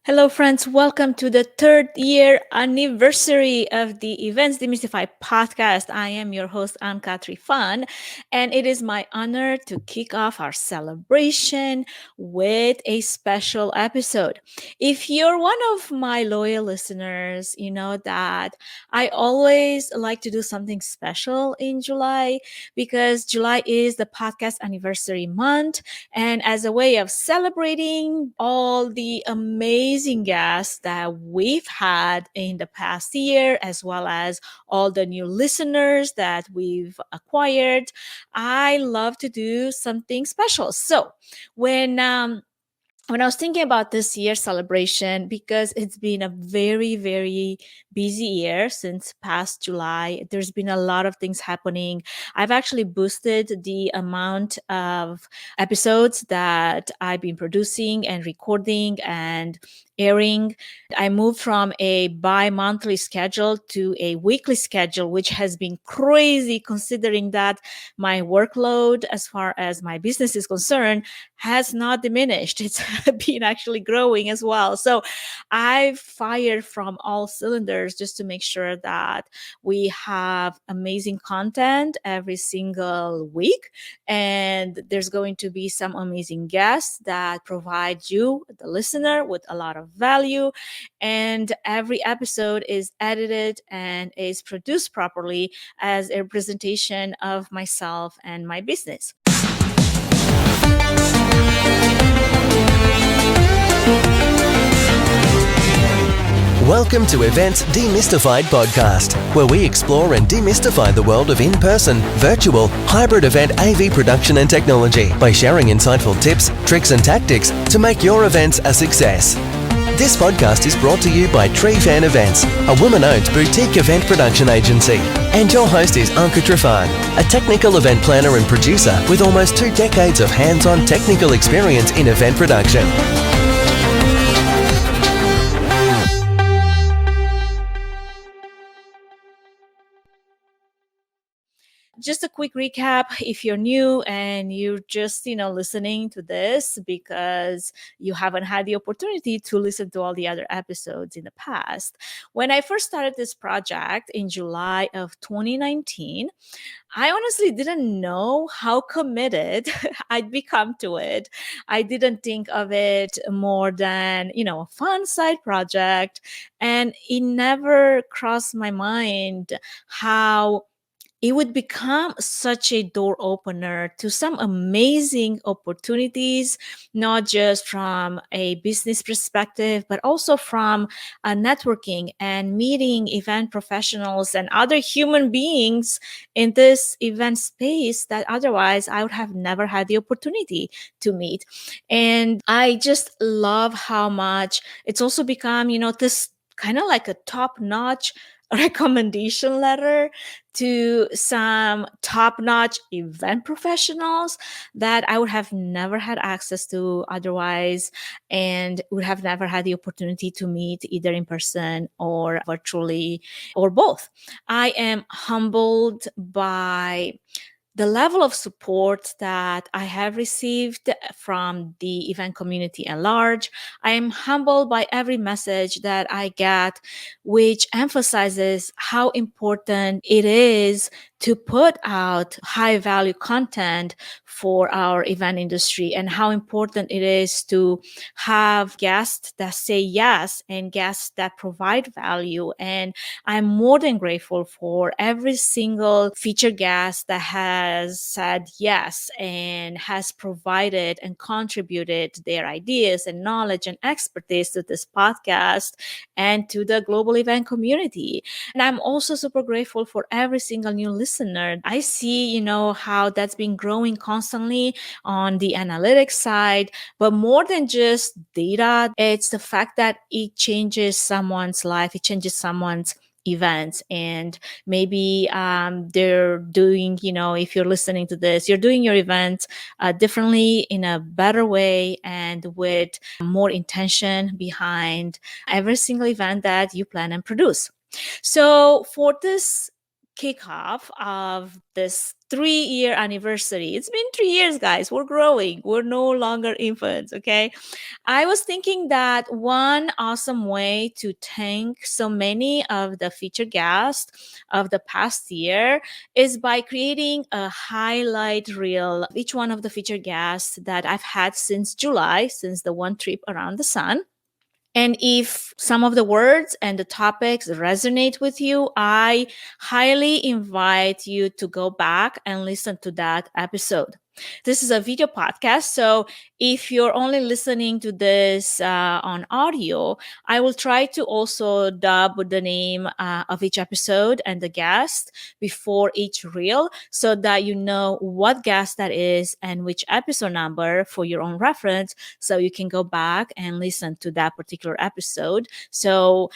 Hello, friends. Welcome to the third year anniversary of the Events Demystified podcast. I am your host, Anne-Katri Fan, and it is my honor to kick off our celebration with a special episode. If you're one of my loyal listeners, you know that I always like to do something special in July because July is the podcast anniversary month. And as a way of celebrating all the amazing guests that we've had in the past year, as well as all the new listeners that we've acquired, I love to do something special. So when I was thinking about this year's celebration, because it's been a very, very busy year since past July, there's been a lot of things happening. I've actually boosted the amount of episodes that I've been producing and recording and airing. I moved from a bi-monthly schedule to a weekly schedule, which has been crazy considering that my workload as far as my business is concerned has not diminished. It's been actually growing as well. So I've fired from all cylinders just to make sure that we have amazing content every single week. And there's going to be some amazing guests that provide you, the listener, with a lot of value. And every episode is edited and is produced properly as a representation of myself and my business. Welcome to Events Demystified podcast, where we explore and demystify the world of in-person, virtual, hybrid event AV production and technology by sharing insightful tips, tricks and tactics to make your events a success. This podcast is brought to you by Tree Fan Events, a woman-owned boutique event production agency. And your host is Anka Fan, a technical event planner and producer with almost 2 decades of hands-on technical experience in event production. Just a quick recap if you're new and you're just listening to this because you haven't had the opportunity to listen to all the other episodes in the past. When I first started this project in July of 2019, I honestly didn't know how committed I'd become to it. I didn't think of it more than, a fun side project. And it never crossed my mind how it would become such a door opener to some amazing opportunities, not just from a business perspective, but also from networking and meeting event professionals and other human beings in this event space that otherwise I would have never had the opportunity to meet. And I just love how much it's also become, this kind of like a top-notch recommendation letter to some top-notch event professionals that I would have never had access to otherwise and would have never had the opportunity to meet either in person or virtually or both. I am humbled by the level of support that I have received from the event community at large. I am humbled by every message that I get, which emphasizes how important it is to put out high value content for our event industry and how important it is to have guests that say yes and guests that provide value. And I'm more than grateful for every single featured guest that has said yes and has provided and contributed their ideas and knowledge and expertise to this podcast and to the global event community. And I'm also super grateful for every single new listener. I see, how that's been growing constantly on the analytics side, but more than just data, it's the fact that it changes someone's life, it changes someone's events. And maybe they're doing, if you're listening to this, you're doing your events differently in a better way and with more intention behind every single event that you plan and produce. So for this kickoff of this 3-year anniversary. It's been 3 years, guys. We're growing. We're no longer infants, okay? I was thinking that one awesome way to thank so many of the featured guests of the past year is by creating a highlight reel of each one of the featured guests that I've had since July, since the one trip around the sun. And if some of the words and the topics resonate with you, I highly invite you to go back and listen to that episode. This is a video podcast, so if you're only listening to this on audio, I will try to also dub the name of each episode and the guest before each reel so that you know what guest that is and which episode number for your own reference, so you can go back and listen to that particular episode. So,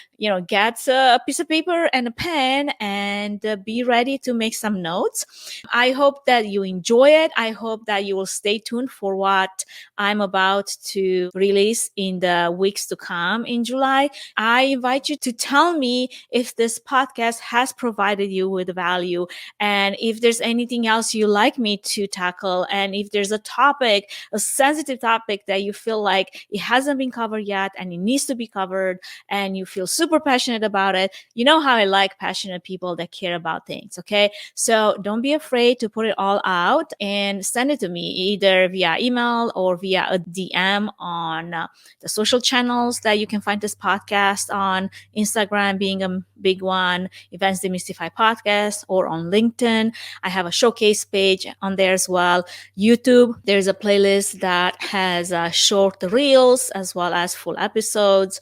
get a piece of paper and a pen and be ready to make some notes. I hope that you enjoy it. I hope that you will stay tuned for what I'm about to release in the weeks to come in July. I invite you to tell me if this podcast has provided you with value, and if there's anything else you like me to tackle, and if there's a topic, a sensitive topic that you feel like it hasn't been covered yet and it needs to be covered, and you feel super passionate about it. You know how I like passionate people that care about things, okay? So don't be afraid to put it all out and send it to me either via email or via a DM on the social channels that you can find this podcast on, Instagram being a big one, Events Demystify Podcast, or on LinkedIn. I have a showcase page on there as well. YouTube, there's a playlist that has short reels as well as full episodes.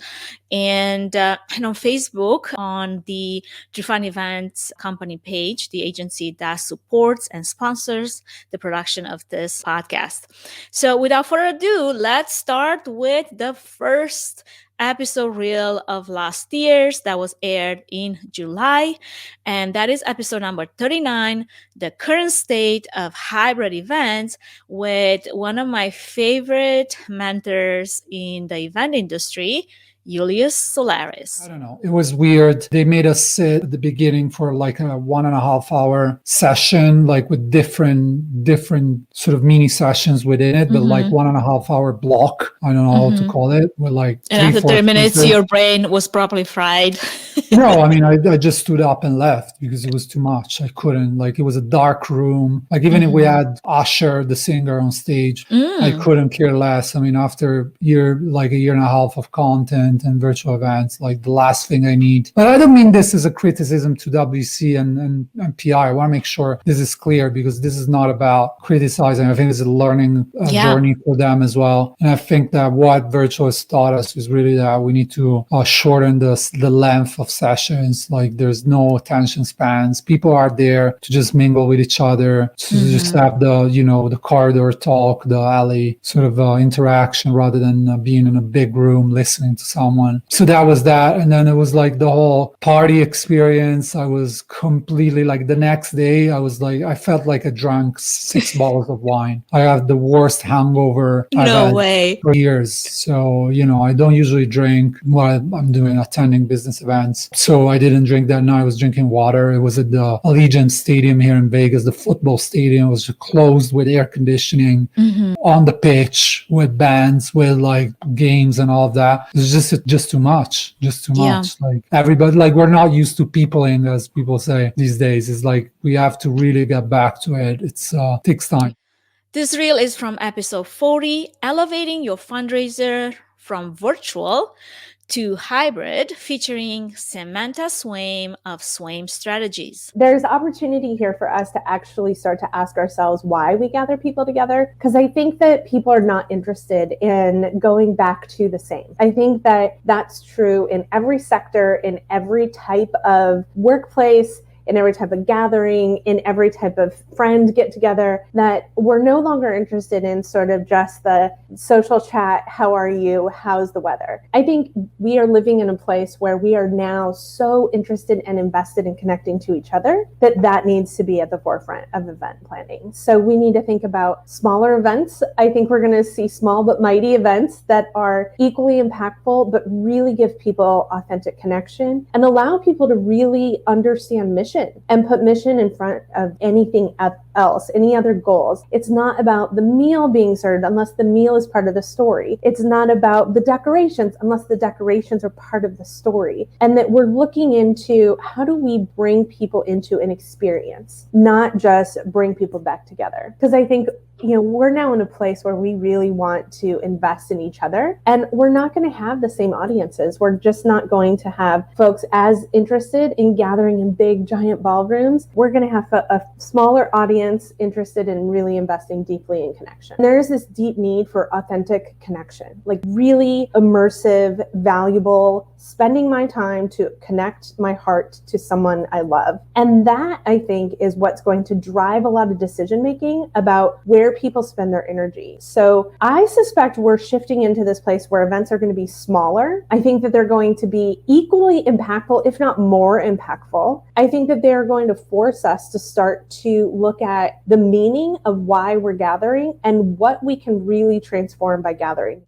And on Facebook, on the Trifan Events company page, the agency that supports and sponsors the production of this podcast. So without further ado, let's start with the first episode reel of last year's that was aired in July. And that is episode number 39, the current state of hybrid events, with one of my favorite mentors in the event industry, Julius Solaris. I don't know. It was weird. They made us sit at the beginning for like a 1.5 hour session, like with different sort of mini sessions within it, but like 1.5 hour block. I don't know how to call it. With like and after 3 minutes, your brain was properly fried. No, I mean, I just stood up and left because it was too much. I couldn't. Like, it was a dark room. Like, even if we had Usher, the singer, on stage, I couldn't care less. I mean, after a year and a half of content and virtual events, like, the last thing I need. But I don't mean this as a criticism to WC and PI. I want to make sure this is clear, because this is not about criticizing. I think it's a learning journey for them as well. And I think that what virtual has taught us is really that we need to shorten the length of sessions. Like, there's no attention spans. People are there to just mingle with each other, to just have the corridor talk, the alley sort of interaction, rather than being in a big room listening to someone. So that was that. And then it was like the whole party experience. I was completely like, the next day I felt like I drank 6 bottles of wine. I have the worst hangover I've had for years. So, I don't usually drink while I'm attending business events. So I didn't drink that night. I was drinking water. It was at the Allegiant Stadium here in Vegas, the football stadium. It was closed with air conditioning on the pitch, with bands, with like games and all of that. It was just too much. Like, everybody, like, we're not used to peopling, as people say these days. It's like, we have to really get back to it. It's takes time. This reel is from episode 40, Elevating Your Fundraiser from Virtual to Hybrid, featuring Samantha Swaim of Swaim Strategies. There's opportunity here for us to actually start to ask ourselves why we gather people together, because I think that people are not interested in going back to the same. I think that that's true in every sector, in every type of workplace, in every type of gathering, in every type of friend get together, that we're no longer interested in sort of just the social chat, how are you, how's the weather? I think we are living in a place where we are now so interested and invested in connecting to each other that needs to be at the forefront of event planning. So we need to think about smaller events. I think we're going to see small but mighty events that are equally impactful, but really give people authentic connection and allow people to really understand mission mission and put mission in front of anything else, any other goals. It's not about the meal being served unless the meal is part of the story. It's not about the decorations unless the decorations are part of the story. And that we're looking into how do we bring people into an experience, not just bring people back together. Because I think we're now in a place where we really want to invest in each other, and we're not going to have the same audiences. We're just not going to have folks as interested in gathering in big, giant ballrooms. We're going to have a smaller audience interested in really investing deeply in connection. There's this deep need for authentic connection, like really immersive, valuable, spending my time to connect my heart to someone I love. And that, I think, is what's going to drive a lot of decision making about where people spend their energy. So I suspect we're shifting into this place where events are going to be smaller. I think that they're going to be equally impactful, if not more impactful. I think that they're going to force us to start to look at the meaning of why we're gathering and what we can really transform by gathering.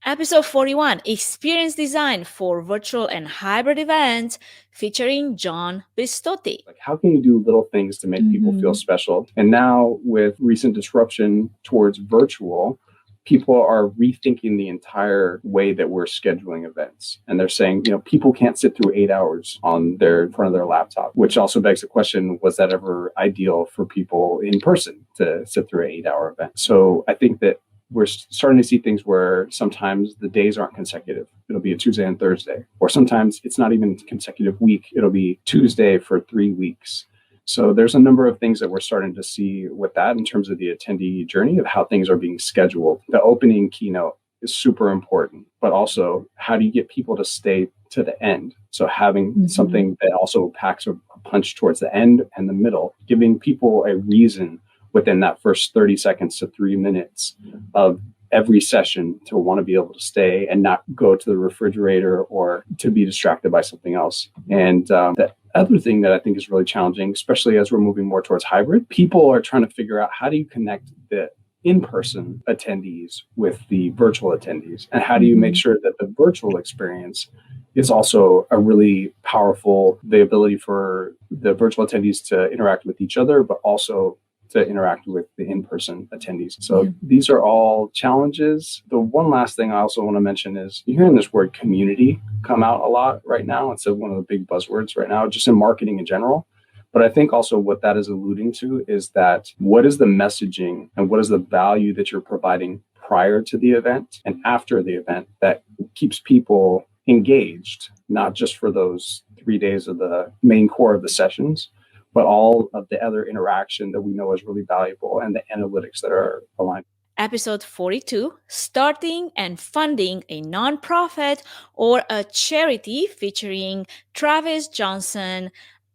Episode 41, Experience Design for Virtual and Hybrid Events, featuring John Bistotti. Like, how can you do little things to make people feel special? And now with recent disruption towards virtual, people are rethinking the entire way that we're scheduling events. And they're saying, people can't sit through 8 hours in front of their laptop, which also begs the question, was that ever ideal for people in person to sit through an 8-hour event? So I think that we're starting to see things where sometimes the days aren't consecutive. It'll be a Tuesday and Thursday, or sometimes it's not even a consecutive week. It'll be Tuesday for 3 weeks. So there's a number of things that we're starting to see with that in terms of the attendee journey of how things are being scheduled. The opening keynote is super important, but also how do you get people to stay to the end? So having something that also packs a punch towards the end and the middle, giving people a reason within that first 30 seconds to 3 minutes of every session to want to be able to stay and not go to the refrigerator or to be distracted by something else. And the other thing that I think is really challenging, especially as we're moving more towards hybrid, people are trying to figure out how do you connect the in-person attendees with the virtual attendees? And how do you make sure that the virtual experience is also a really powerful, the ability for the virtual attendees to interact with each other, but also to interact with the in-person attendees. So these are all challenges. The one last thing I also want to mention is you're hearing this word community come out a lot right now. It's one of the big buzzwords right now, just in marketing in general. But I think also what that is alluding to is that what is the messaging and what is the value that you're providing prior to the event and after the event that keeps people engaged, not just for those 3 days of the main core of the sessions, but all of the other interaction that we know is really valuable and the analytics that are aligned. Episode 42, Starting and Funding a Nonprofit or a Charity, featuring Travis Johnson,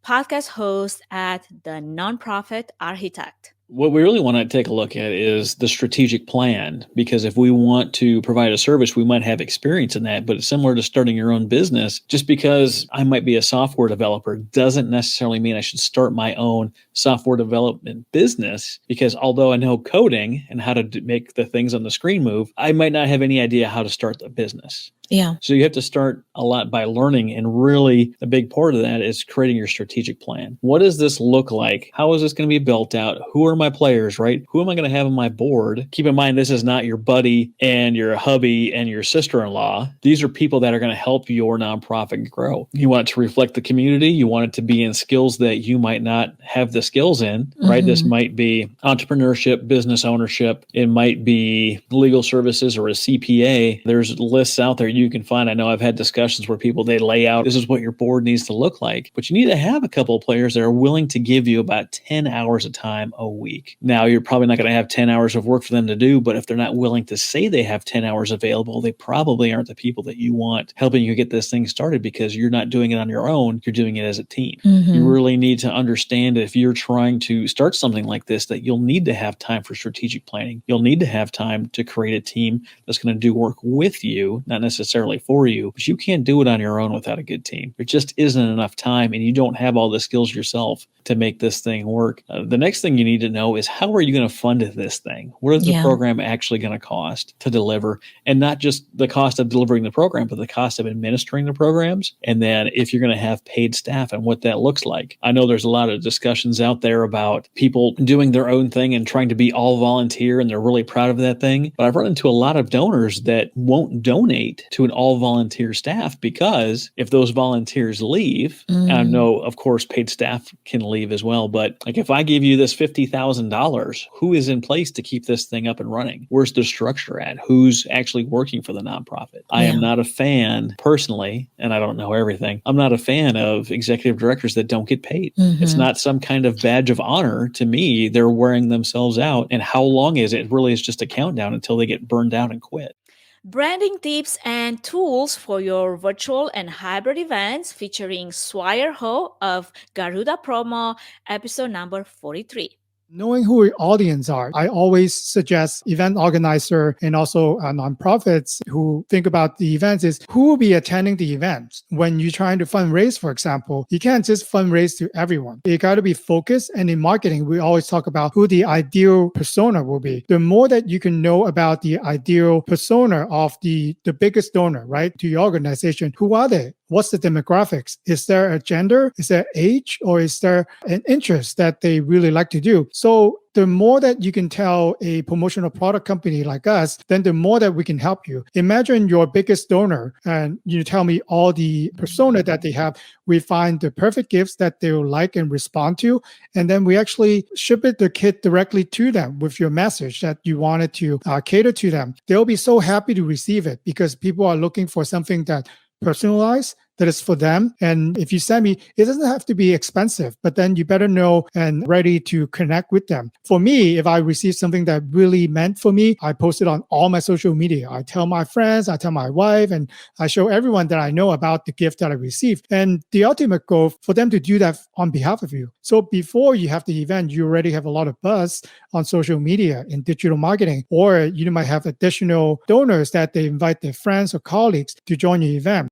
podcast host at The Nonprofit Architect. What we really want to take a look at is the strategic plan, because if we want to provide a service, we might have experience in that, but it's similar to starting your own business. Just because I might be a software developer doesn't necessarily mean I should start my own software development business, because although I know coding and how to make the things on the screen move, I might not have any idea how to start the business. Yeah. So you have to start a lot by learning, and really a big part of that is creating your strategic plan. What does this look like? How is this going to be built out? Who are my players, right? Who am I going to have on my board? Keep in mind, this is not your buddy and your hubby and your sister-in-law. These are people that are going to help your nonprofit grow. You want it to reflect the community. You want it to be in skills that you might not have the skills in, right? This might be entrepreneurship, business ownership. It might be legal services or a CPA. There's lists out there you can find. I know I've had discussions where people, they lay out, this is what your board needs to look like, but you need to have a couple of players that are willing to give you about 10 hours of time a week. Now, you're probably not going to have 10 hours of work for them to do, but if they're not willing to say they have 10 hours available, they probably aren't the people that you want helping you get this thing started, because you're not doing it on your own. You're doing it as a team. You really need to understand if you're trying to start something like this, that you'll need to have time for strategic planning. You'll need to have time to create a team that's going to do work with you, not necessarily necessarily for you, but you can't do it on your own without a good team. There just isn't enough time, and you don't have all the skills yourself to make this thing work. The next thing you need to know is, how are you going to fund this thing? What is the program actually going to cost to deliver? And not just the cost of delivering the program, but the cost of administering the programs. And then if you're going to have paid staff and what that looks like. I know there's a lot of discussions out there about people doing their own thing and trying to be all volunteer, and they're really proud of that thing. But I've run into a lot of donors that won't donate to an all volunteer staff, because if those volunteers leave, and I know, of course, paid staff can leave as well, but like, if I give you this $50,000, who is in place to keep this thing up and running? Where's the structure at? Who's actually working for the nonprofit? I am not a fan personally, and I don't know everything. I'm not a fan of executive directors that don't get paid. It's not some kind of badge of honor to me. They're wearing themselves out. And how long is it? It really is just a countdown until they get burned out and quit. Branding tips and tools for your virtual and hybrid events, featuring Swire Ho of Garuda Promo, episode number 43. Knowing who your audience are, I always suggest event organizer and also nonprofits who think about the events is who will be attending the event. When you're trying to fundraise, for example, you can't just fundraise to everyone. You got to be focused. And in marketing, we always talk about who the ideal persona will be. The more that you can know about the ideal persona of the biggest donor, right, to your organization, who are they? What's the demographics? Is there a gender? Is there age? Or is there an interest that they really like to do? So the more that you can tell a promotional product company like us, then the more that we can help you. Imagine your biggest donor and you tell me all the persona that they have. We find the perfect gifts that they will like and respond to. And then we actually ship the kit directly to them with your message that you wanted to cater to them. They'll be so happy to receive it because people are looking for something that personalized, that is for them. And if you send me, it doesn't have to be expensive, but then you better know and ready to connect with them. For me, if I receive something that really meant for me, I post it on all my social media. I tell my friends, I tell my wife, and I show everyone that I know about the gift that I received. And the ultimate goal for them to do that on behalf of you. So before you have the event, you already have a lot of buzz on social media in digital marketing, or you might have additional donors that they invite their friends or colleagues to join your event.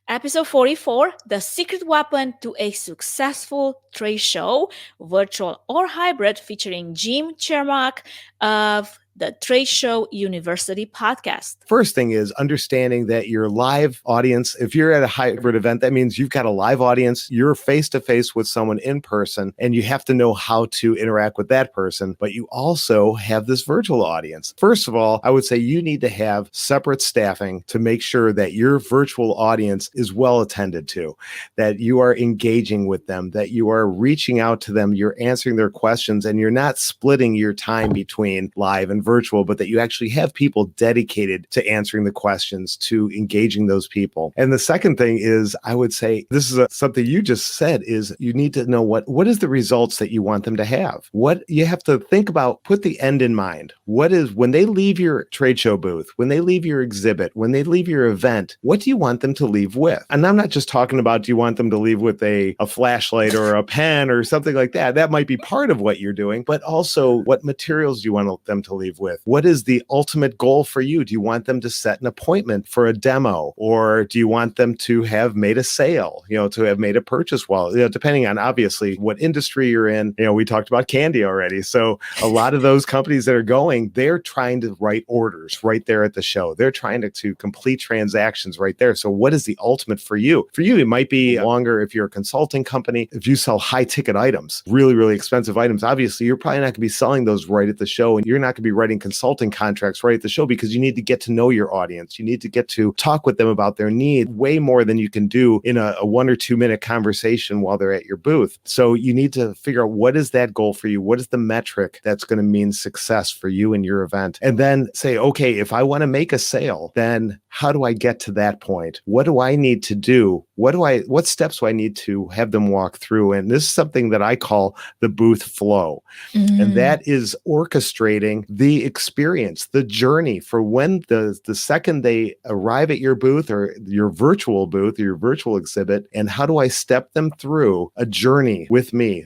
Episode 44, The Secret Weapon to a Successful Trade Show, virtual or hybrid, featuring Jim Chermak of the Trade Show University podcast. First thing is understanding that your live audience, if you're at a hybrid event, that means you've got a live audience, you're face to face with someone in person, and you have to know how to interact with that person, but you also have this virtual audience. First of all, I would say you need to have separate staffing to make sure that your virtual audience is well attended to, that you are engaging with them, that you are reaching out to them, you're answering their questions, and you're not splitting your time between live and virtual, but that you actually have people dedicated to answering the questions, to engaging those people. And the second thing is, I would say, this is something you just said, is you need to know what is the results that you want them to have. What you have to think about, put the end in mind. What is, when they leave your trade show booth, when they leave your exhibit, when they leave your event, what do you want them to leave with? And I'm not just talking about, do you want them to leave with a flashlight or a pen or something like that? That might be part of what you're doing, but also what materials do you want them to leave with? What is the ultimate goal for you? Do you want them to set an appointment for a demo, or do you want them to have made a sale, to have made a purchase depending on obviously what industry you're in. We talked about candy already. So a lot of those companies that are going, they're trying to write orders right there at the show. They're trying to complete transactions right there. So what is the ultimate for you? For you, it might be longer if you're a consulting company. If you sell high ticket items, really, really expensive items, obviously you're probably not going to be selling those right at the show, and you're not going to be writing consulting contracts right at the show, because you need to get to know your audience. You need to get to talk with them about their need way more than you can do in a 1 or 2 minute conversation while they're at your booth. So you need to figure out, what is that goal for you? What is the metric that's going to mean success for you and your event? And then say, okay, if I want to make a sale, then how do I get to that point? What do I need to do? What steps do I need to have them walk through? And this is something that I call the booth flow. And that is orchestrating the experience, the journey for when the second they arrive at your booth or your virtual booth or your virtual exhibit, and how do I step them through a journey with me?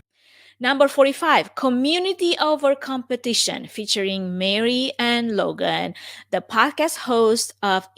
Number 45, Community Over Competition, featuring Mary and Logan, the podcast host of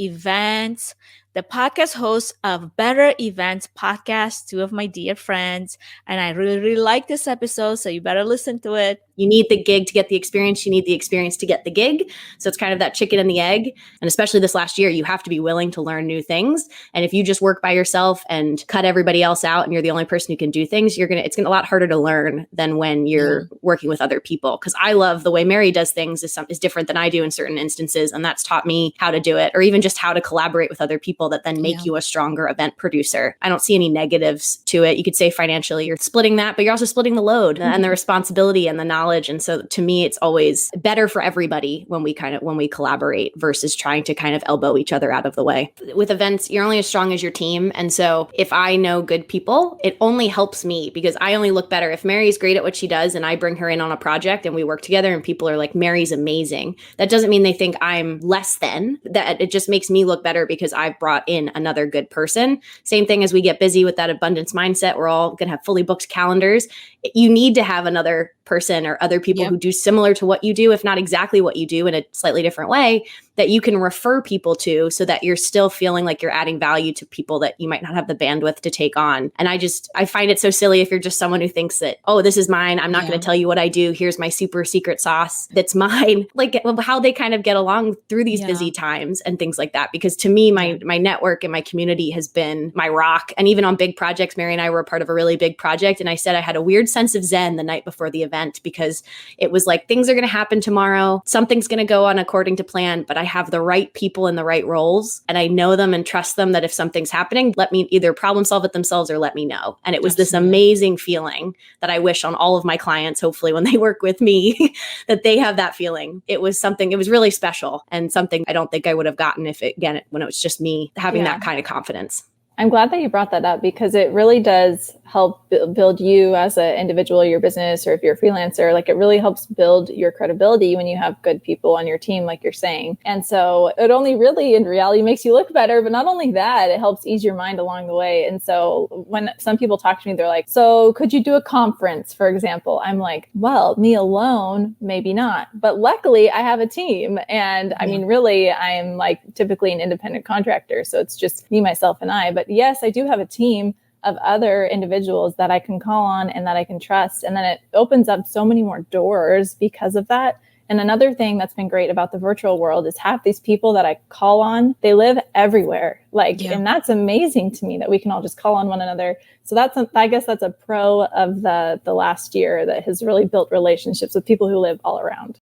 Better Events Podcast, two of my dear friends. And I really, really like this episode, so you better listen to it. You need the gig to get the experience. You need the experience to get the gig. So it's kind of that chicken and the egg. And especially this last year, you have to be willing to learn new things. And if you just work by yourself and cut everybody else out and you're the only person who can do things, it's going to a lot harder to learn than when you're working with other people. Because I love the way Mary does things is different than I do in certain instances. And that's taught me how to do it, or even just how to collaborate with other people that then make you a stronger event producer. I don't see any negatives to it. You could say financially you're splitting that, but you're also splitting the load and the responsibility and the knowledge. And so to me, it's always better for everybody when we collaborate versus trying to kind of elbow each other out of the way. With events, you're only as strong as your team. And so if I know good people, it only helps me because I only look better. If Mary's great at what she does and I bring her in on a project and we work together and people are like, Mary's amazing, that doesn't mean they think I'm less than. That it just makes me look better because I've brought in another good person. Same thing as we get busy with that abundance mindset. We're all going to have fully booked calendars. You need to have another person or other people who do similar to what you do, if not exactly what you do in a slightly different way, that you can refer people to so that you're still feeling like you're adding value to people that you might not have the bandwidth to take on. And I find it so silly if you're just someone who thinks that, oh, this is mine. I'm not going to tell you what I do. Here's my super secret sauce that's mine. Like how they kind of get along through these busy times and things like that. Because to me, my network and my community has been my rock. And even on big projects, Mary and I were a part of a really big project. And I said I had a weird sense of zen the night before the event because it was like, things are going to happen tomorrow. Something's going to go on according to plan, but I have the right people in the right roles and I know them and trust them that if something's happening, let me either problem solve it themselves or let me know. And it was this amazing feeling that I wish on all of my clients, hopefully when they work with me, that they have that feeling. It was really special and something I don't think I would have gotten when it was just me having that kind of confidence. I'm glad that you brought that up because it really does help build you as an individual, your business, or if you're a freelancer, like it really helps build your credibility when you have good people on your team, like you're saying. And so it only really in reality makes you look better, but not only that, it helps ease your mind along the way. And so when some people talk to me, they're like, so could you do a conference, for example? I'm like, well, me alone, maybe not. But luckily I have a team. And I mean, really, I'm like typically an independent contractor. So it's just me, myself, and I. But yes, I do have a team of other individuals that I can call on and that I can trust. And then it opens up so many more doors because of that. And another thing that's been great about the virtual world is half these people that I call on, they live everywhere. And that's amazing to me that we can all just call on one another. So I guess that's a pro of the last year that has really built relationships with people who live all around.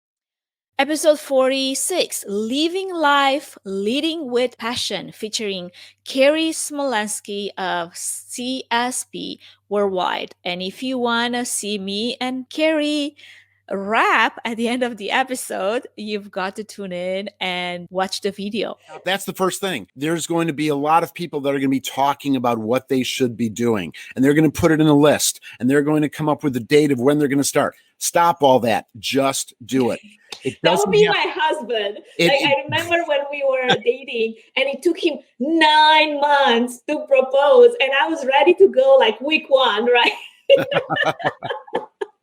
Episode 46, Living Life, Leading with Passion, featuring Carrie Smolensky of CSP Worldwide. And if you want to see me and Carrie rap at the end of the episode, you've got to tune in and watch the video. That's the first thing. There's going to be a lot of people that are going to be talking about what they should be doing, and they're going to put it in a list, and they're going to come up with a date of when they're going to start. Stop all that. Just do it. That would be my husband. I remember when we were dating and it took him 9 months to propose and I was ready to go like week 1, right?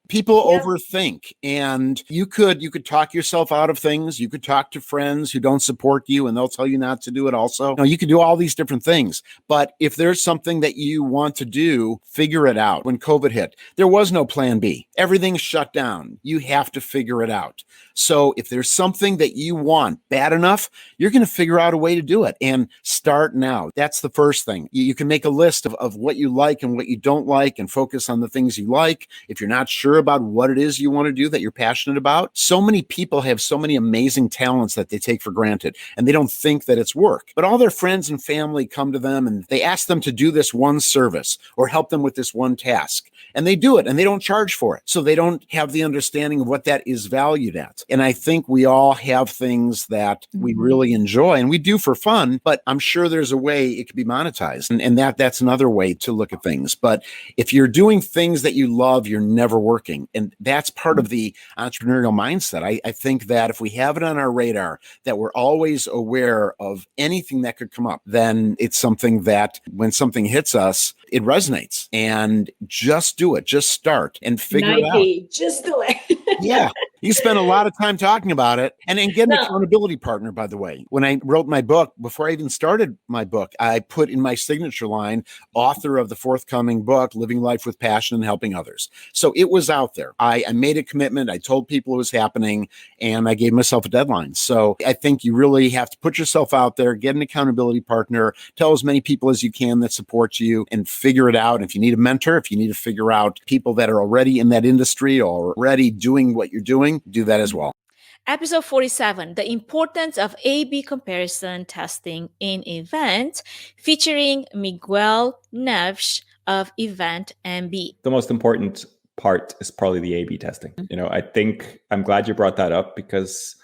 People overthink, and you could talk yourself out of things. You could talk to friends who don't support you and they'll tell you not to do it also. You could do all these different things. But if there's something that you want to do, figure it out. When COVID hit, there was no plan B. Everything's shut down. You have to figure it out. So if there's something that you want bad enough, you're going to figure out a way to do it and start now. That's the first thing. You can make a list of what you like and what you don't like and focus on the things you like. If you're not sure about what it is you want to do that you're passionate about. So many people have so many amazing talents that they take for granted and they don't think that it's work. But all their friends and family come to them and they ask them to do this one service or help them with this one task. And they do it and they don't charge for it. So they don't have the understanding of what that is valued at. And I think we all have things that we really enjoy and we do for fun, but I'm sure there's a way it could be monetized. And that's another way to look at things. But if you're doing things that you love, you're never working. networking. And that's part of the entrepreneurial mindset. I think that if we have it on our radar, that we're always aware of anything that could come up, then it's something that when something hits us, it resonates. And just do it. Just start and figure it out. Just do it. Yeah. You spend a lot of time talking about it and get an accountability partner, by the way. When I wrote my book, before I even started my book, I put in my signature line, author of the forthcoming book, Living Life with Passion and Helping Others. So it was out there. I made a commitment. I told people it was happening and I gave myself a deadline. So I think you really have to put yourself out there, get an accountability partner, tell as many people as you can that support you and figure it out. If you need a mentor, if you need to figure out people that are already in that industry or already doing what you're doing, do that as well. Episode 47, the importance of A/B comparison testing in event, featuring Miguel Neves of Event MB. The most important part is probably the A/B testing. I think I'm glad you brought that up because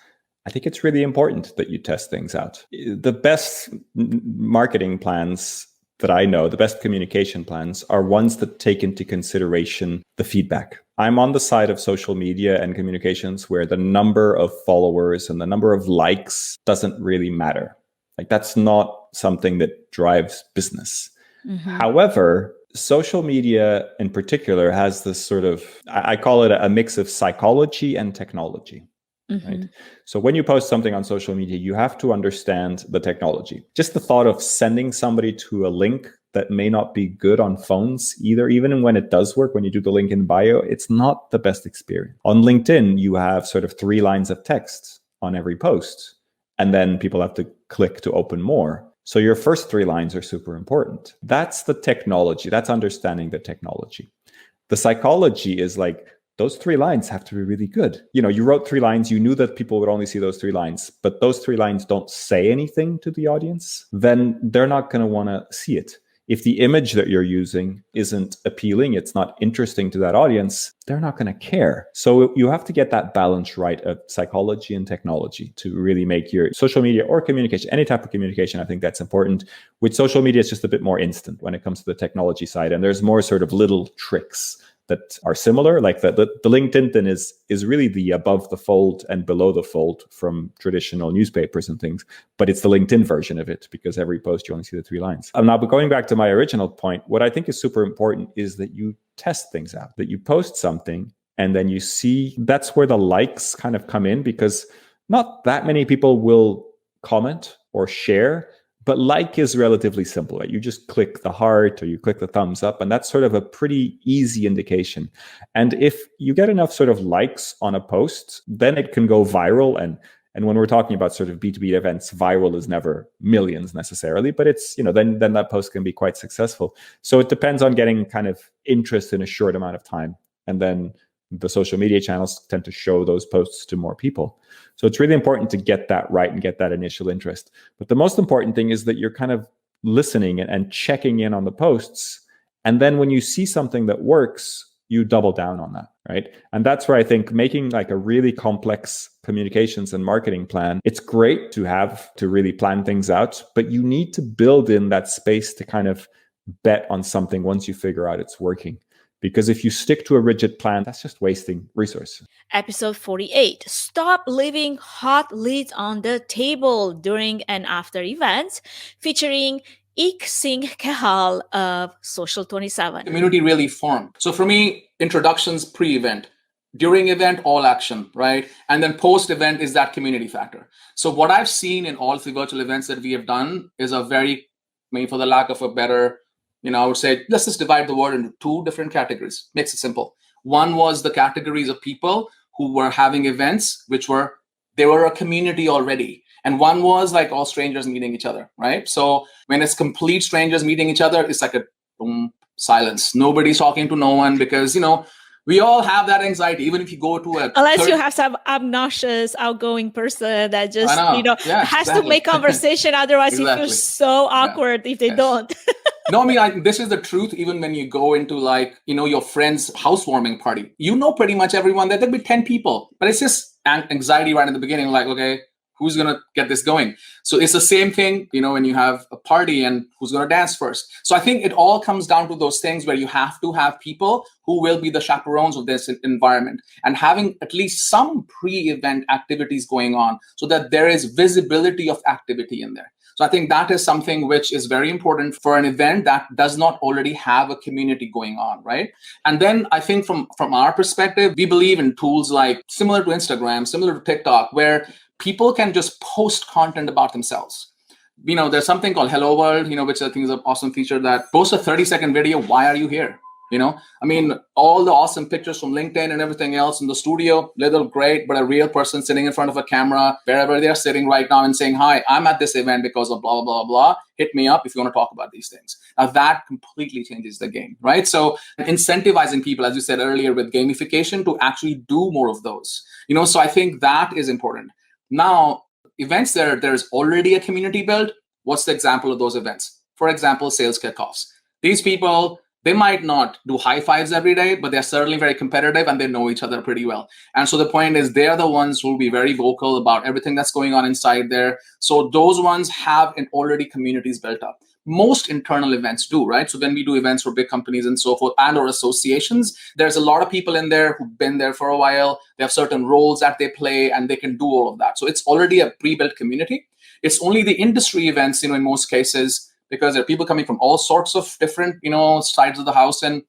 I think it's really important that you test things out. The best marketing plans that I know, the best communication plans are ones that take into consideration the feedback. I'm on the side of social media and communications where the number of followers and the number of likes doesn't really matter. Like that's not something that drives business. Mm-hmm. However, social media in particular has this sort of, I call it a mix of psychology and technology. Mm-hmm. Right? So when you post something on social media, you have to understand the technology. Just the thought of sending somebody to a link that may not be good on phones either, even when it does work, when you do the link in bio, it's not the best experience. On LinkedIn, you have sort of 3 lines of text on every post, and then people have to click to open more. So your first 3 lines are super important. That's the technology. That's understanding the technology. The psychology is like, those 3 lines have to be really good. You wrote 3 lines, you knew that people would only see those 3 lines, but those 3 lines don't say anything to the audience, then they're not going to want to see it. If the image that you're using isn't appealing, it's not interesting to that audience, they're not going to care. So you have to get that balance right of psychology and technology to really make your social media or communication, any type of communication, I think that's important. With social media, it's just a bit more instant when it comes to the technology side. And there's more sort of little tricks that are similar, like the LinkedIn thing is really the above the fold and below the fold from traditional newspapers and things, but it's the LinkedIn version of it because every post you only see the 3 lines. Now, but going back to my original point, what I think is super important is that you test things out, that you post something and then you see that's where the likes kind of come in because not that many people will comment or share. But like is relatively simple, right? You just click the heart or you click the thumbs up, and that's sort of a pretty easy indication. And if you get enough sort of likes on a post, then it can go viral. And when we're talking about sort of B2B events, viral is never millions necessarily, but it's, then that post can be quite successful. So it depends on getting kind of interest in a short amount of time. And then the social media channels tend to show those posts to more people. So it's really important to get that right and get that initial interest. But the most important thing is that you're kind of listening and checking in on the posts. And then when you see something that works, you double down on that, right? And that's where I think making like a really complex communications and marketing plan, it's great to have to really plan things out, but you need to build in that space to kind of bet on something once you figure out it's working. Because if you stick to a rigid plan, that's just wasting resources. Episode 48, stop leaving hot leads on the table during and after events, featuring Ik Singh Kehal of Social 27. Community really formed. So for me, introductions pre-event, during event, all action, right? And then post-event is that community factor. So what I've seen in all 3 virtual events that we have done is a very, maybe for the lack of a better, I would say, let's just divide the world into 2 different categories. Makes it simple. One was the categories of people who were having events, they were a community already. And one was like all strangers meeting each other, right? So when it's complete strangers meeting each other, it's like a boom, silence. Nobody's talking to no one because, we all have that anxiety, even if you go to unless you have some obnoxious, outgoing person that just, has to make conversation. Otherwise, you feel so awkward if they don't. No, I mean, this is the truth. Even when you go into your friend's housewarming party, pretty much everyone. There'll be 10 people, but it's just anxiety right in the beginning. Like, okay, Who's going to get this going? So it's the same thing, when you have a party and who's going to dance first. So I think it all comes down to those things where you have to have people who will be the chaperones of this environment, and having at least some pre-event activities going on so that there is visibility of activity in there. So I think that is something which is very important for an event that does not already have a community going on, right? And then I think from our perspective, we believe in tools like similar to Instagram, similar to TikTok, where people can just post content about themselves. There's something called Hello World, which I think is an awesome feature that posts a 30-second video. Why are you here? All the awesome pictures from LinkedIn and everything else in the studio, little great, but a real person sitting in front of a camera, wherever they're sitting right now and saying, hi, I'm at this event because of blah, blah, blah, blah. Hit me up if you want to talk about these things. Now that completely changes the game, right? So incentivizing people, as you said earlier, with gamification to actually do more of those, so I think that is important. Now, events there's already a community built. What's the example of those events? For example, sales kickoffs. These people, they might not do high fives every day, but they're certainly very competitive and they know each other pretty well. And so the point is they're the ones who will be very vocal about everything that's going on inside there. So those ones have already communities built up. Most internal events do, right? So when we do events for big companies and so forth and or associations, there's a lot of people in there who've been there for a while. They have certain roles that they play and they can do all of that. So it's already a pre-built community. It's only the industry events, in most cases, because there are people coming from all sorts of different, sides of the house, and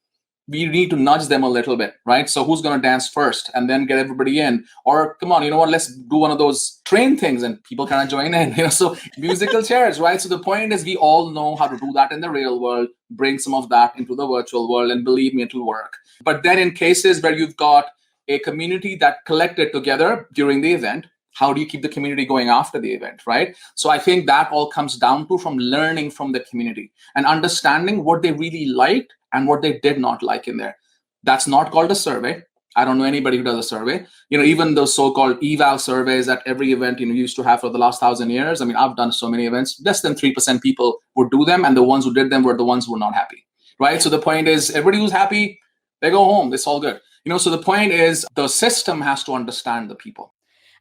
we need to nudge them a little bit, right? So who's going to dance first and then get everybody in? Or come on, let's do one of those train things and people kind of join in, so musical chairs, right? So the point is we all know how to do that in the real world, bring some of that into the virtual world, and believe me, it'll work. But then in cases where you've got a community that collected together during the event, how do you keep the community going after the event, right? So I think that all comes down to from learning from the community and understanding what they really liked and what they did not like in there. That's not called a survey. I don't know anybody who does a survey. Even those so-called eval surveys that every event used to have for the last 1,000 years. I've done so many events. Less than 3% people would do them, and the ones who did them were the ones who were not happy, right? So the point is, everybody who's happy, they go home. It's all good. So the point is, the system has to understand the people.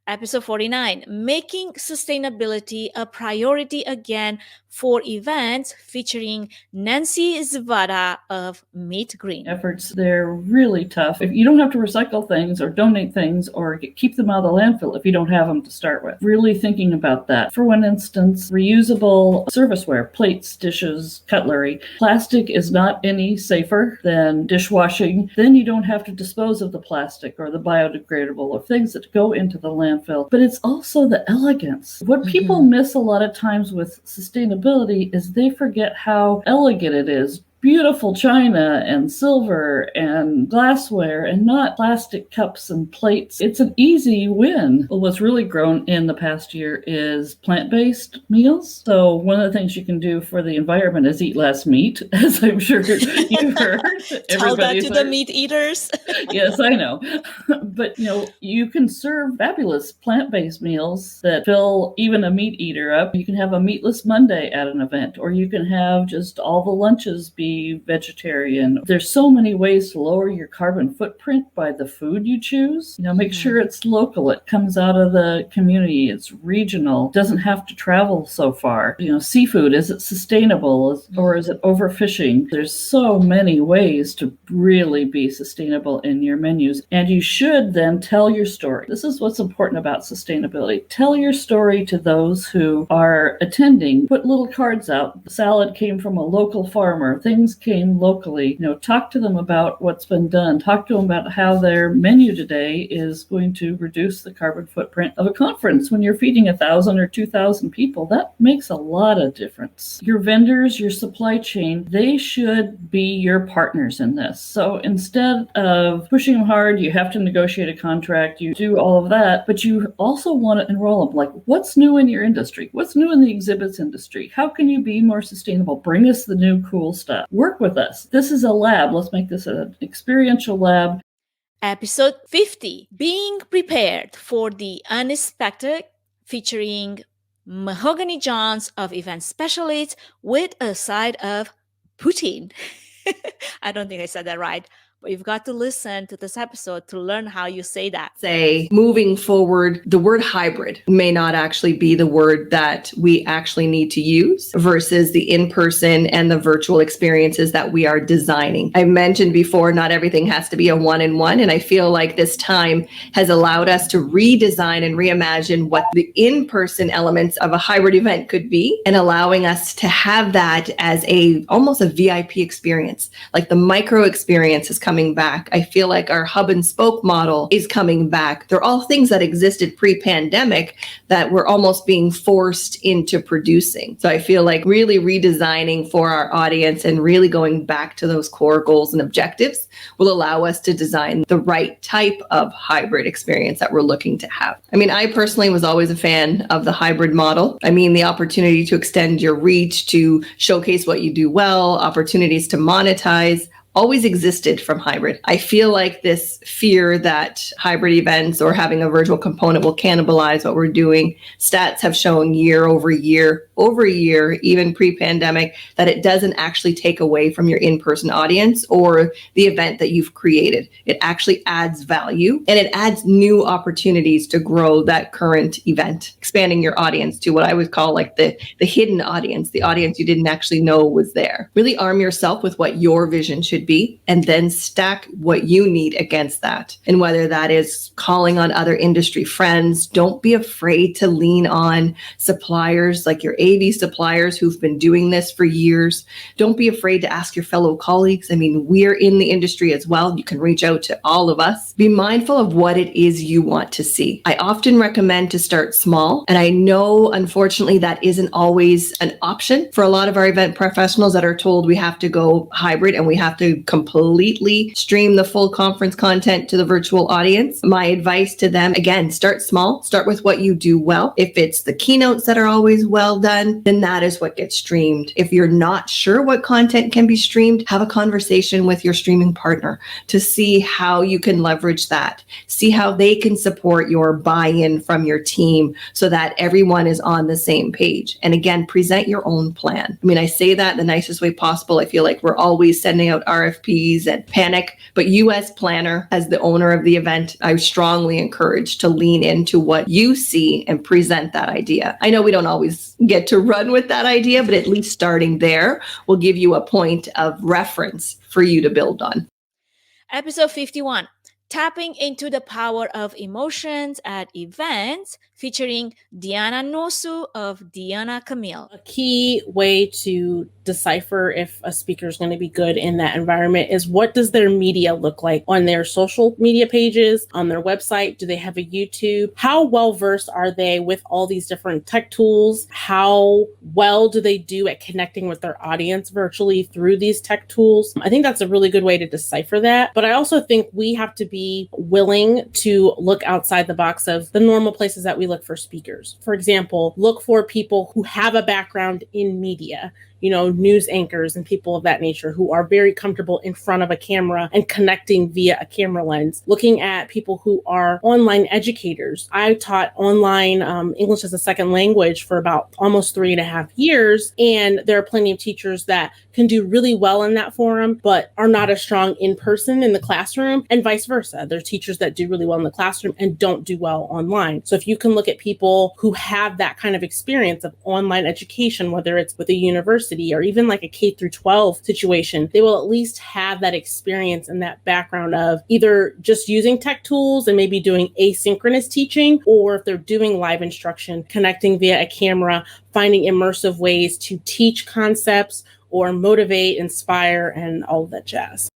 Episode 49, making sustainability a priority again for events, featuring Nancy Zvada of Meet Green. Efforts, they're really tough. If you don't have to recycle things or donate things or keep them out of the landfill if you don't have them to start with. Really thinking about that. For one instance, reusable serviceware, plates, dishes, cutlery. Plastic is not any safer than dishwashing. Then you don't have to dispose of the plastic or the biodegradable or things that go into the landfill. But it's also the elegance. What people miss a lot of times with sustainability is they forget how elegant it is. Beautiful china and silver and glassware and not plastic cups and plates. It's an easy win. Well, what's really grown in the past year is plant-based meals. So one of the things you can do for the environment is eat less meat, as I'm sure you've heard. Tell that to the meat eaters. Yes, I know. But, you can serve fabulous plant-based meals that fill even a meat eater up. You can have a meatless Monday at an event, or you can have just all the lunches be vegetarian. There's so many ways to lower your carbon footprint by the food you choose. Make sure it's local. It comes out of the community. It's regional. It doesn't have to travel so far. Seafood, is it sustainable or is it overfishing? There's so many ways to really be sustainable in your menus. And you should then tell your story. This is what's important about sustainability. Tell your story to those who are attending. Put little cards out. The salad came from a local farmer. Things came locally. Talk to them about what's been done. Talk to them about how their menu today is going to reduce the carbon footprint of a conference. When you're feeding 1,000 or 2,000 people, that makes a lot of difference. Your vendors, your supply chain, they should be your partners in this. So instead of pushing them hard, you have to negotiate a contract, you do all of that, but you also want to enroll them. Like, what's new in your industry? What's new in the exhibits industry? How can you be more sustainable? Bring us the new cool stuff. Work with us. This is a lab. Let's make this an experiential lab. Episode 50, being prepared for the unexpected, featuring Mahogany Johns of Event Specialists with a side of poutine. I don't think I said that right. but you've got to listen to this episode to learn how you say that. Say, moving forward, the word hybrid may not actually be the word that we actually need to use versus the in-person and the virtual experiences that we are designing. I mentioned before, not everything has to be a one-in-one, and I feel like this time has allowed us to redesign and reimagine what the in-person elements of a hybrid event could be, and allowing us to have that as almost a VIP experience. Like the micro experience is coming back. I feel like our hub and spoke model is coming back. They're all things that existed pre-pandemic that we're almost being forced into producing. So I feel like really redesigning for our audience and really going back to those core goals and objectives will allow us to design the right type of hybrid experience that we're looking to have. I mean, I personally was always a fan of the hybrid model. I mean, the opportunity to extend your reach, to showcase what you do well, opportunities to monetize, always existed from hybrid. I feel like this fear that hybrid events or having a virtual component will cannibalize what we're doing. Stats have shown year over year, even pre-pandemic, that it doesn't actually take away from your in-person audience or the event that you've created. It actually adds value and it adds new opportunities to grow that current event, expanding your audience to what I would call like the hidden audience, the audience you didn't actually know was there. Really arm yourself with what your vision should be, and then stack what you need against that. And whether that is calling on other industry friends, don't be afraid to lean on suppliers like your AV suppliers who've been doing this for years. Don't be afraid to ask your fellow colleagues. I mean, we're in the industry as well. You can reach out to all of us. Be mindful of what it is you want to see. I often recommend to start small, and I know, unfortunately, that isn't always an option for a lot of our event professionals that are told we have to go hybrid and we have to completely stream the full conference content to the virtual audience. My advice to them, again, start small, start with what you do well. If it's the keynotes that are always well done, then that is what gets streamed. If you're not sure what content can be streamed, have a conversation with your streaming partner to see how you can leverage that. See how they can support your buy-in from your team so that everyone is on the same page. And again, present your own plan. I mean, I say that in the nicest way possible. I feel like we're always sending out RFPs and panic, but you as planner, as the owner of the event, I strongly encourage to lean into what you see and present that idea. I know we don't always get to run with that idea, but at least starting there will give you a point of reference for you to build on. Episode 51, Tapping into the Power of Emotions at Events, featuring Diana Nosu of Diana Camille. A key way to decipher if a speaker is going to be good in that environment is, what does their media look like on their social media pages, on their website? Do they have a YouTube? How well versed are they with all these different tech tools? How well do they do at connecting with their audience virtually through these tech tools? I think that's a really good way to decipher that. But I also think we have to be willing to look outside the box of the normal places that we look for speakers. For example, look for people who have a background in media, news anchors and people of that nature who are very comfortable in front of a camera and connecting via a camera lens. Looking at people who are online educators. I taught online English as a second language for about almost 3.5 years. And there are plenty of teachers that can do really well in that forum, but are not as strong in person in the classroom, and vice versa. There are teachers that do really well in the classroom and don't do well online. So if you can look at people who have that kind of experience of online education, whether it's with a university or even like a K through 12 situation, they will at least have that experience and that background of either just using tech tools and maybe doing asynchronous teaching, or if they're doing live instruction, connecting via a camera, finding immersive ways to teach concepts or motivate, inspire, and all of that jazz.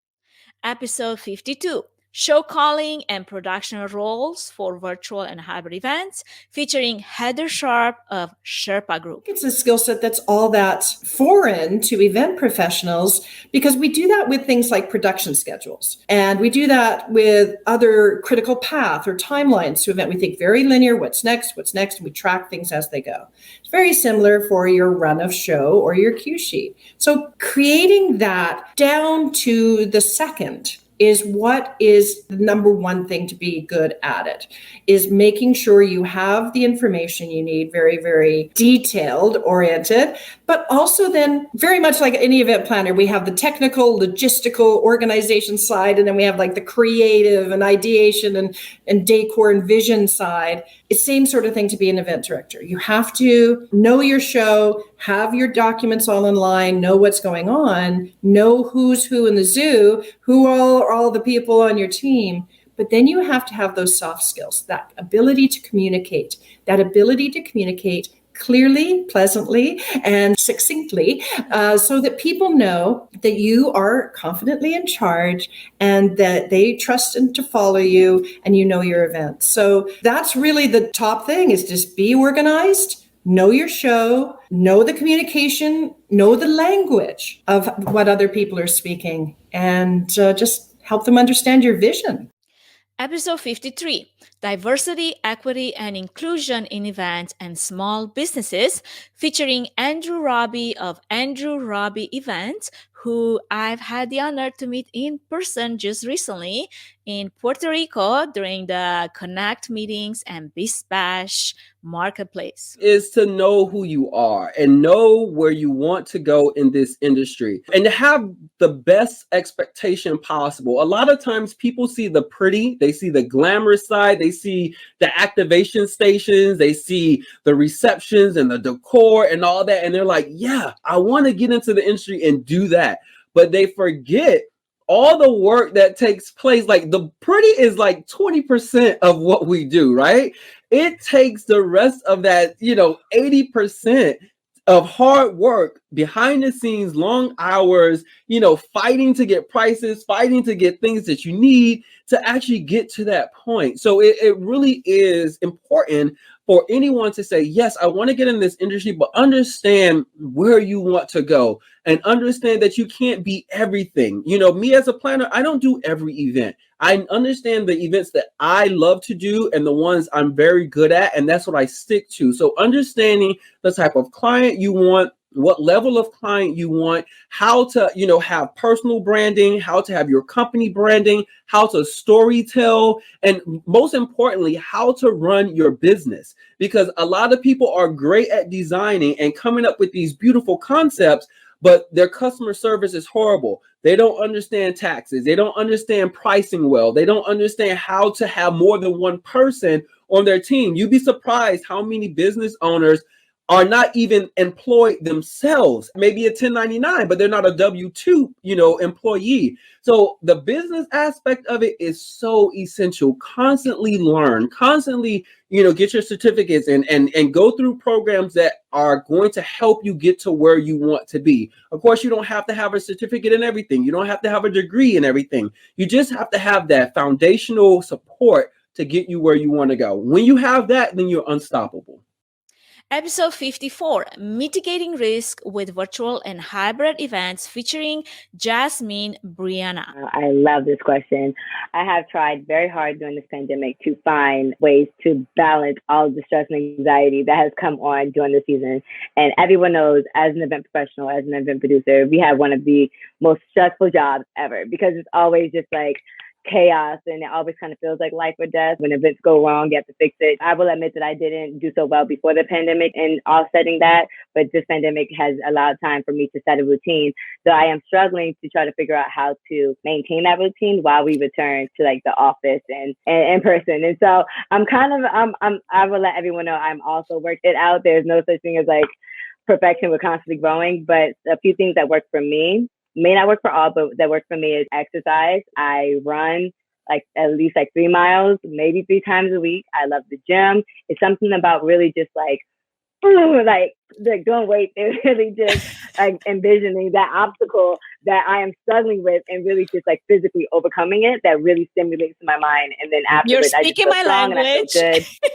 Episode 52, Show Calling and Production Roles for Virtual and Hybrid Events, featuring Heather Sharp of Sherpa Group. It's a skill set that's all that foreign to event professionals, because we do that with things like production schedules. And we do that with other critical path or timelines to event. We think very linear, what's next, and we track things as they go. It's very similar for your run of show or your cue sheet. So creating that down to the second is what is the number one thing to be good at it, is making sure you have the information you need, very, very detailed, oriented, but also then very much like any event planner, we have the technical, logistical, organization side, and then we have like the creative and ideation and decor and vision side. It's the same sort of thing to be an event director. You have to know your show, have your documents all in line, know what's going on, know who's who in the zoo, who are all the people on your team. But then you have to have those soft skills, that ability to communicate clearly, pleasantly, and succinctly, so that people know that you are confidently in charge and that they trust and to follow you and you know your event. So that's really the top thing, is just be organized, know your show, know the communication, know the language of what other people are speaking, and just help them understand your vision. Episode 53, Diversity, Equity, and Inclusion in Events and Small Businesses, featuring Andrew Robbie of Andrew Robbie Events, who I've had the honor to meet in person just recently in Puerto Rico during the Connect meetings and Biz Bash marketplace. Is to know who you are and know where you want to go in this industry and to have the best expectation possible. A lot of times people see the pretty, they see the glamorous side, they see the activation stations, they see the receptions and the decor and all that, and they're like, yeah, I want to get into the industry and do that. But they forget all the work that takes place. Like, the pretty is like 20% of what we do, right? It takes the rest of that, 80% of hard work behind the scenes, long hours, fighting to get prices, fighting to get things that you need to actually get to that point. So it really is important for anyone to say, yes, I want to get in this industry, but understand where you want to go and understand that you can't be everything. Me as a planner, I don't do every event. I understand the events that I love to do and the ones I'm very good at, and that's what I stick to. So understanding the type of client you want, what level of client you want, how to, have personal branding, how to have your company branding, how to story tell, and most importantly, how to run your business. Because a lot of people are great at designing and coming up with these beautiful concepts, but their customer service is horrible. They don't understand taxes. They don't understand pricing well. They don't understand how to have more than one person on their team. You'd be surprised how many business owners are not even employed themselves, maybe a 1099, but they're not a W-2, employee. So the business aspect of it is so essential. Constantly learn, constantly, get your certificates and go through programs that are going to help you get to where you want to be. Of course, you don't have to have a certificate in everything. You don't have to have a degree in everything. You just have to have that foundational support to get you where you want to go. When you have that, then you're unstoppable. Episode 54, Mitigating Risk with Virtual and Hybrid Events, featuring Jasmine Brianna. I love this question. I have tried very hard during this pandemic to find ways to balance all of the stress and anxiety that has come on during the season. And everyone knows, as an event professional, as an event producer, we have one of the most stressful jobs ever, because it's always just like chaos, and it always kind of feels like life or death. When events go wrong, you have to fix it. I will admit that I didn't do so well before the pandemic in offsetting that, but this pandemic has allowed time for me to set a routine. So I am struggling to try to figure out how to maintain that routine while we return to like the office and in person. And so I will let everyone know I'm also working it out. There's no such thing as like perfection. We're constantly growing, but a few things that work for me, may not work for all, but that works for me, is exercise. I run like at least like 3 miles, maybe 3 times a week. I love the gym. It's something about really just like doing weight. It's really just like envisioning that obstacle that I am struggling with and really just like physically overcoming it. That really stimulates my mind. And then afterwards, you're speaking my language. I feel good.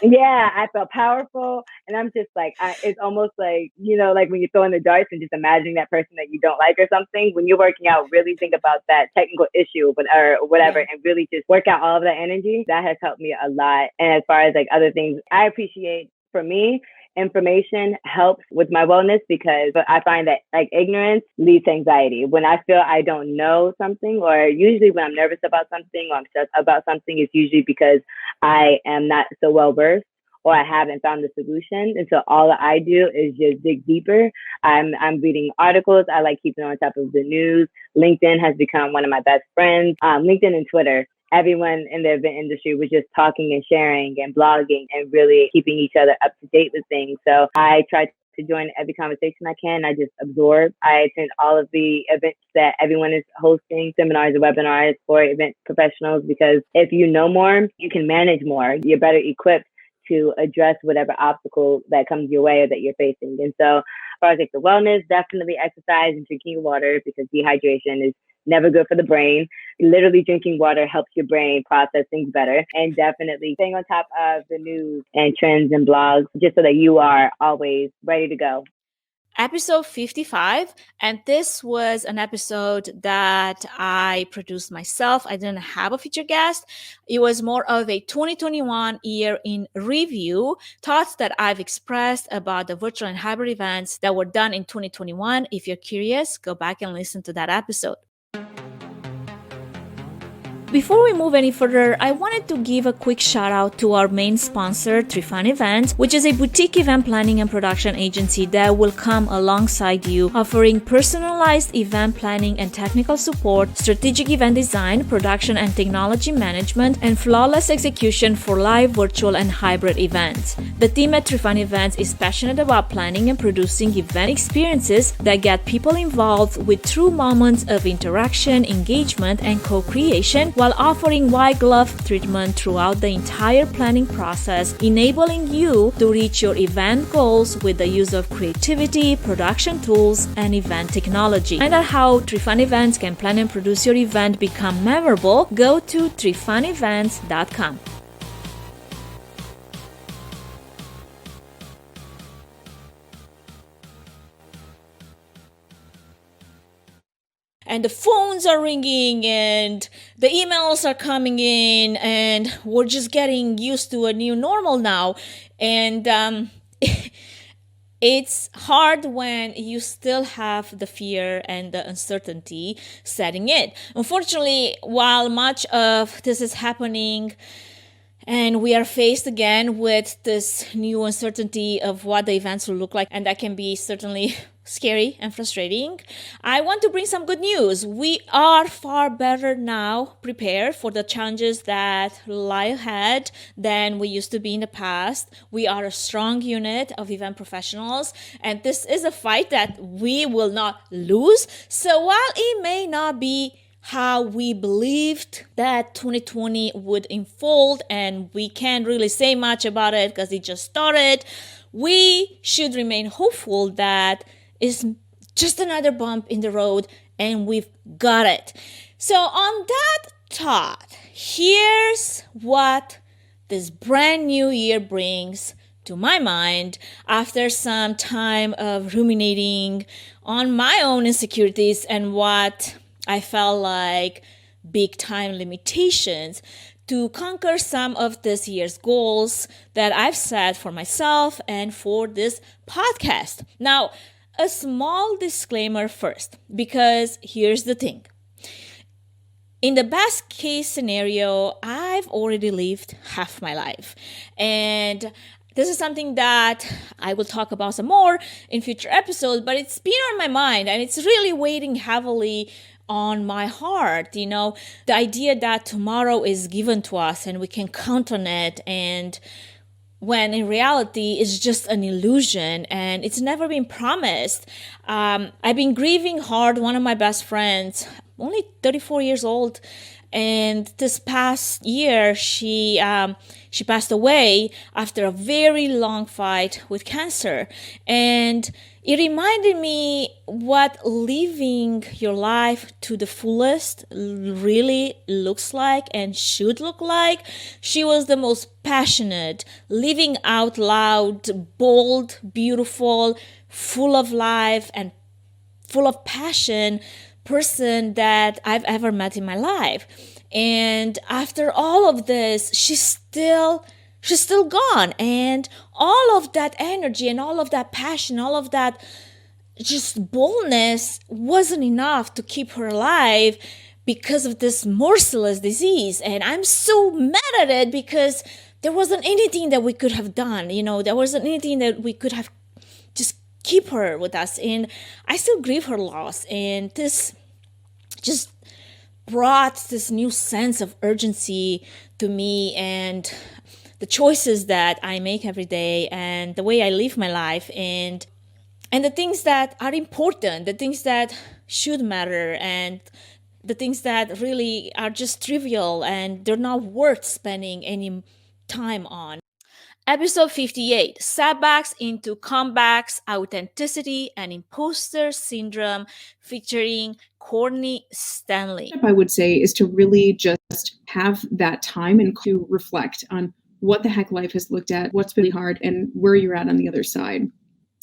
Yeah, I felt powerful, and I'm just like, it's almost like, like when you throw in the darts and just imagining that person that you don't like or something. When you're working out, really think about that technical issue or whatever, and really just work out all of that energy. That has helped me a lot. And as far as like other things I appreciate, for me, information helps with my wellness, because I find that like ignorance leads to anxiety. When I feel I don't know something, or usually when I'm nervous about something or I'm stressed about something, it's usually because I am not so well versed or I haven't found the solution. And so all I do is just dig deeper. I'm reading articles. I like keeping on top of the news. LinkedIn has become one of my best friends. LinkedIn and Twitter. Everyone in the event industry was just talking and sharing and blogging and really keeping each other up to date with things. So I try to join every conversation I can. I just absorb. I attend all of the events that everyone is hosting, seminars or webinars for event professionals, because if you know more, you can manage more. You're better equipped to address whatever obstacle that comes your way or that you're facing. And so as far as like the wellness, definitely exercise and drinking water, because dehydration is never good for the brain. Literally drinking water helps your brain process things better. And definitely staying on top of the news and trends and blogs, just so that you are always ready to go. Episode 55, and this was an episode that I produced myself. I didn't have a featured guest. It was more of a 2021 year in review, thoughts that I've expressed about the virtual and hybrid events that were done in 2021. If you're curious, go back and listen to that episode. Before we move any further, I wanted to give a quick shout out to our main sponsor, Trifan Events, which is a boutique event planning and production agency that will come alongside you, offering personalized event planning and technical support, strategic event design, production and technology management, and flawless execution for live, virtual, and hybrid events. The team at Trifan Events is passionate about planning and producing event experiences that get people involved with true moments of interaction, engagement, and co-creation, while offering white glove treatment throughout the entire planning process, enabling you to reach your event goals with the use of creativity, production tools, and event technology. Find out how Trifan Events can plan and produce your event become memorable. Go to trifanevents.com. And the phones are ringing and the emails are coming in, and we're just getting used to a new normal now. And it's hard when you still have the fear and the uncertainty setting in. Unfortunately, while much of this is happening and we are faced again with this new uncertainty of what the events will look like, and that can be certainly scary and frustrating, I want to bring some good news. We are far better now prepared for the challenges that lie ahead than we used to be in the past. We are a strong unit of event professionals, and this is a fight that we will not lose. So while it may not be how we believed that 2020 would unfold, and we can't really say much about it because it just started, we should remain hopeful that it's just another bump in the road and we've got it. So on that thought, here's what this brand new year brings to my mind after some time of ruminating on my own insecurities and what I felt like big time limitations to conquer some of this year's goals that I've set for myself and for this podcast. Now, a small disclaimer first, because here's the thing. In the best case scenario, I've already lived half my life. And this is something that I will talk about some more in future episodes, but it's been on my mind and it's really weighing heavily on my heart. You know, the idea that tomorrow is given to us and we can count on it, and when in reality it's just an illusion and it's never been promised. I've been grieving hard. One of my best friends, only 34 years old, and this past year she passed away after a very long fight with cancer. And it reminded me what living your life to the fullest really looks like and should look like. She was the most passionate, living out loud, bold, beautiful, full of life and full of passion person that I've ever met in my life. And after all of this, she still she's still gone. And all of that energy and all of that passion, all of that just boldness wasn't enough to keep her alive because of this merciless disease. And I'm so mad at it because there wasn't anything that we could have done. There wasn't anything that we could have just keep her with us. And I still grieve her loss. And this just brought this new sense of urgency to me and the choices that I make every day and the way I live my life and the things that are important, the things that should matter, and the things that really are just trivial and they're not worth spending any time on. Episode 58, Setbacks into Comebacks, Authenticity and Imposter Syndrome, featuring Courtney Stanley. I would say is to really just have that time and to reflect on what the heck life has looked at, what's really hard, and where you're at on the other side.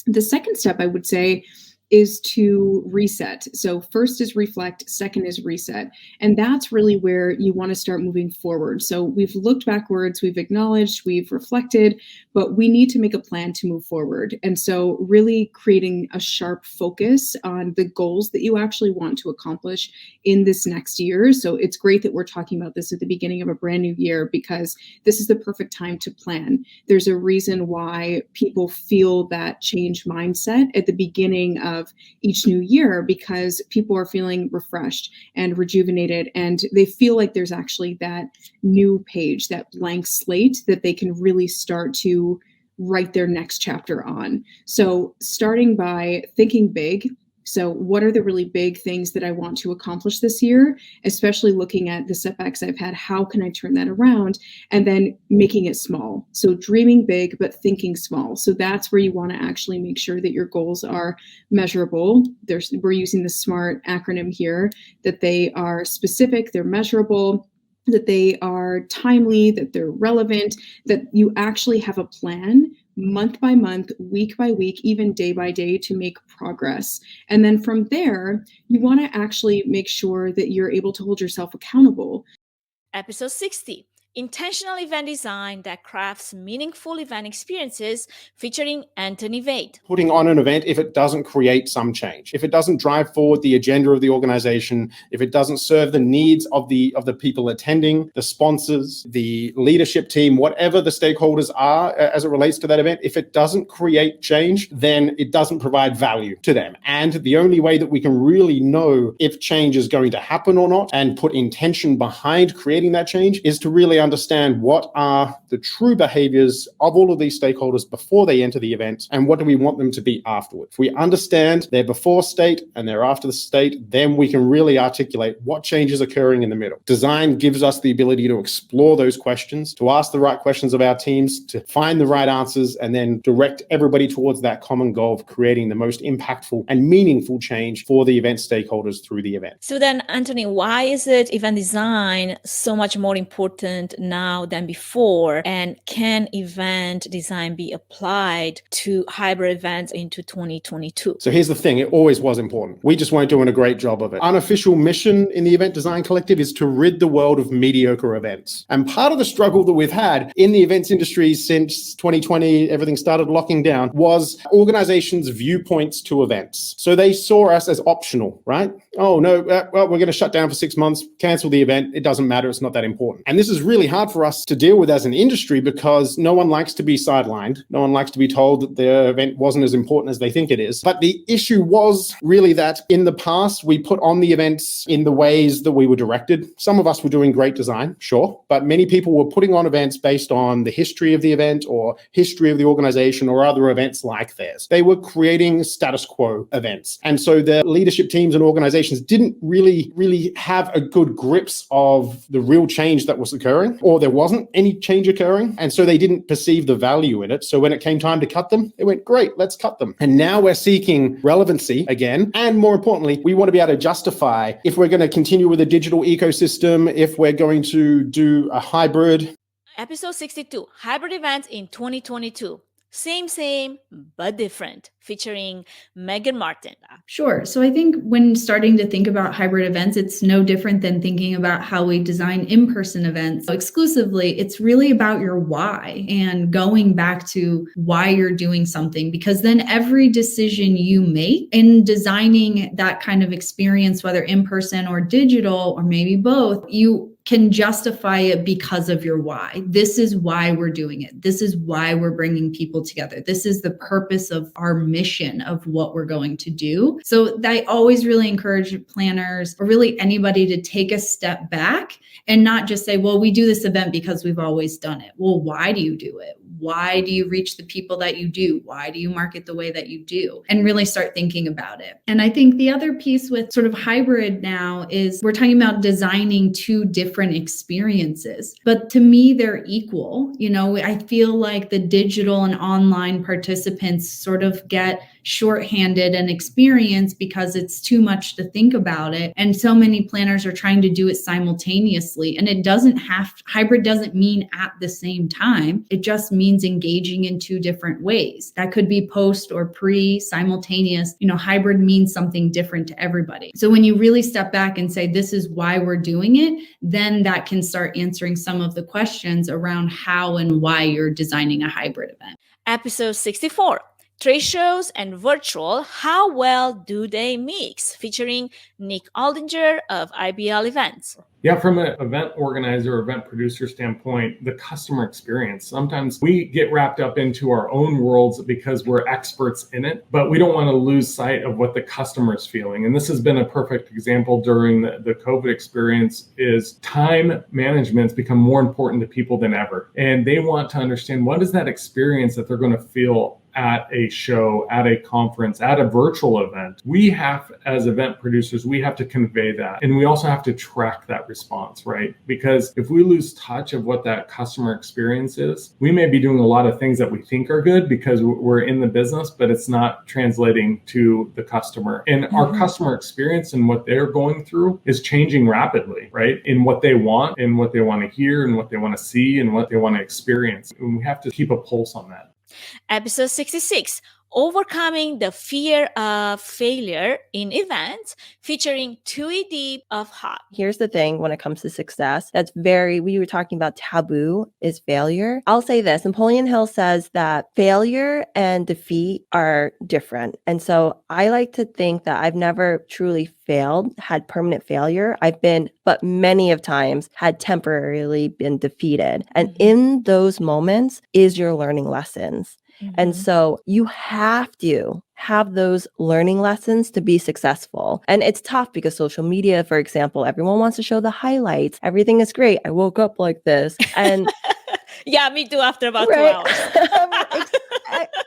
The second step I would say is to reset. So first is reflect, second is reset. And that's really where you want to start moving forward. So we've looked backwards, we've acknowledged, we've reflected, but we need to make a plan to move forward. And so really creating a sharp focus on the goals that you actually want to accomplish in this next year. So it's great that we're talking about this at the beginning of a brand new year because this is the perfect time to plan. There's a reason why people feel that change mindset at the beginning of each new year because people are feeling refreshed and rejuvenated and they feel like there's actually that new page, that blank slate that they can really start to write their next chapter on. So starting by thinking big. So what are the really big things that I want to accomplish this year, especially looking at the setbacks I've had? How can I turn that around? And then making it small. So dreaming big, but thinking small. So that's where you want to actually make sure that your goals are measurable. We're using the SMART acronym here, that they are specific, they're measurable, that they are timely, that they're relevant, that you actually have a plan month by month, week by week, even day by day to make progress. And then from there, you want to actually make sure that you're able to hold yourself accountable. Episode 60, Intentional Event Design that Crafts Meaningful Event Experiences, featuring Anthony Vade. Putting on an event if it doesn't create some change, if it doesn't drive forward the agenda of the organization, if it doesn't serve the needs of the people attending, the sponsors, the leadership team, whatever the stakeholders are as it relates to that event, if it doesn't create change, then it doesn't provide value to them. And the only way that we can really know if change is going to happen or not and put intention behind creating that change is to really understand what are the true behaviors of all of these stakeholders before they enter the event and what do we want them to be afterwards. If we understand their before state and their after the state, then we can really articulate what change is occurring in the middle. Design gives us the ability to explore those questions, to ask the right questions of our teams, to find the right answers, and then direct everybody towards that common goal of creating the most impactful and meaningful change for the event stakeholders through the event. So then, Anthony, why is it event design so much more important now than before? And can event design be applied to hybrid events into 2022? So here's the thing, it always was important. We just weren't doing a great job of it. Unofficial mission in the Event Design Collective is to rid the world of mediocre events. And part of the struggle that we've had in the events industry since 2020, everything started locking down, was organizations' viewpoints to events. So they saw us as optional, right? Oh no, well, we're going to shut down for 6 months, cancel the event. It doesn't matter. It's not that important. And this is really hard for us to deal with as an industry because no one likes to be sidelined. No one likes to be told that the event wasn't as important as they think it is. But the issue was really that in the past, we put on the events in the ways that we were directed. Some of us were doing great design, sure, but many people were putting on events based on the history of the event or history of the organization or other events like theirs. They were creating status quo events. And so the leadership teams and organizations didn't really have a good grips of the real change that was occurring, or there wasn't any change occurring. And so they didn't perceive the value in it. So when it came time to cut them, they went, great, let's cut them. And now we're seeking relevancy again. And more importantly, we want to be able to justify if we're going to continue with a digital ecosystem, if we're going to do a hybrid. Episode 62, Hybrid Events in 2022. Same, but different, featuring Megan Martin. Sure. So I think when starting to think about hybrid events, it's no different than thinking about how we design in-person events exclusively. It's really about your why and going back to why you're doing something, because then every decision you make in designing that kind of experience, whether in person or digital, or maybe both, you can justify it because of your why. This is why we're doing it. This is why we're bringing people together. This is the purpose of our mission of what we're going to do. So I always really encourage planners, or really anybody, to take a step back and not just say, well, we do this event because we've always done it. Well, why do you do it? Why do you reach the people that you do? Why do you market the way that you do? And really start thinking about it. And I think the other piece with sort of hybrid now is we're talking about designing two different experiences, but to me, they're equal. You know, I feel like the digital and online participants sort of get shorthanded and experience because it's too much to think about it. And so many planners are trying to do it simultaneously. And hybrid doesn't mean at the same time. It just means engaging in two different ways. That could be post or pre, simultaneous. You know, hybrid means something different to everybody. So when you really step back and say, this is why we're doing it, then that can start answering some of the questions around how and why you're designing a hybrid event. Episode 64. Trade shows and virtual, how well do they mix? Featuring Nick Aldinger of IBL Events. Yeah, from an event organizer or event producer standpoint, the customer experience. Sometimes we get wrapped up into our own worlds because we're experts in it, but we don't want to lose sight of what the customer is feeling. And this has been a perfect example during the COVID experience. Is time management's become more important to people than ever. And they want to understand, what is that experience that they're going to feel at a show, at a conference, at a virtual event. We have, as event producers, we have to convey that. And we also have to track that response, right? Because if we lose touch of what that customer experience is, we may be doing a lot of things that we think are good because we're in the business, but it's not translating to the customer. And our customer experience and what they're going through is changing rapidly, right? In what they want and what they want to hear and what they want to see and what they want to experience. And we have to keep a pulse on that. Episode 66, Overcoming the Fear of Failure in Events, featuring Tui Deep of Hot. Here's the thing when it comes to success, we were talking about taboo is failure. I'll say this, Napoleon Hill says that failure and defeat are different. And so I like to think that I've never truly failed, had permanent failure. But many of times had temporarily been defeated. And in those moments is your learning lessons. And so you have to have those learning lessons to be successful. And it's tough because social media, for example, everyone wants to show the highlights. Everything is great. I woke up like this. And yeah, me too, after about 2 hours.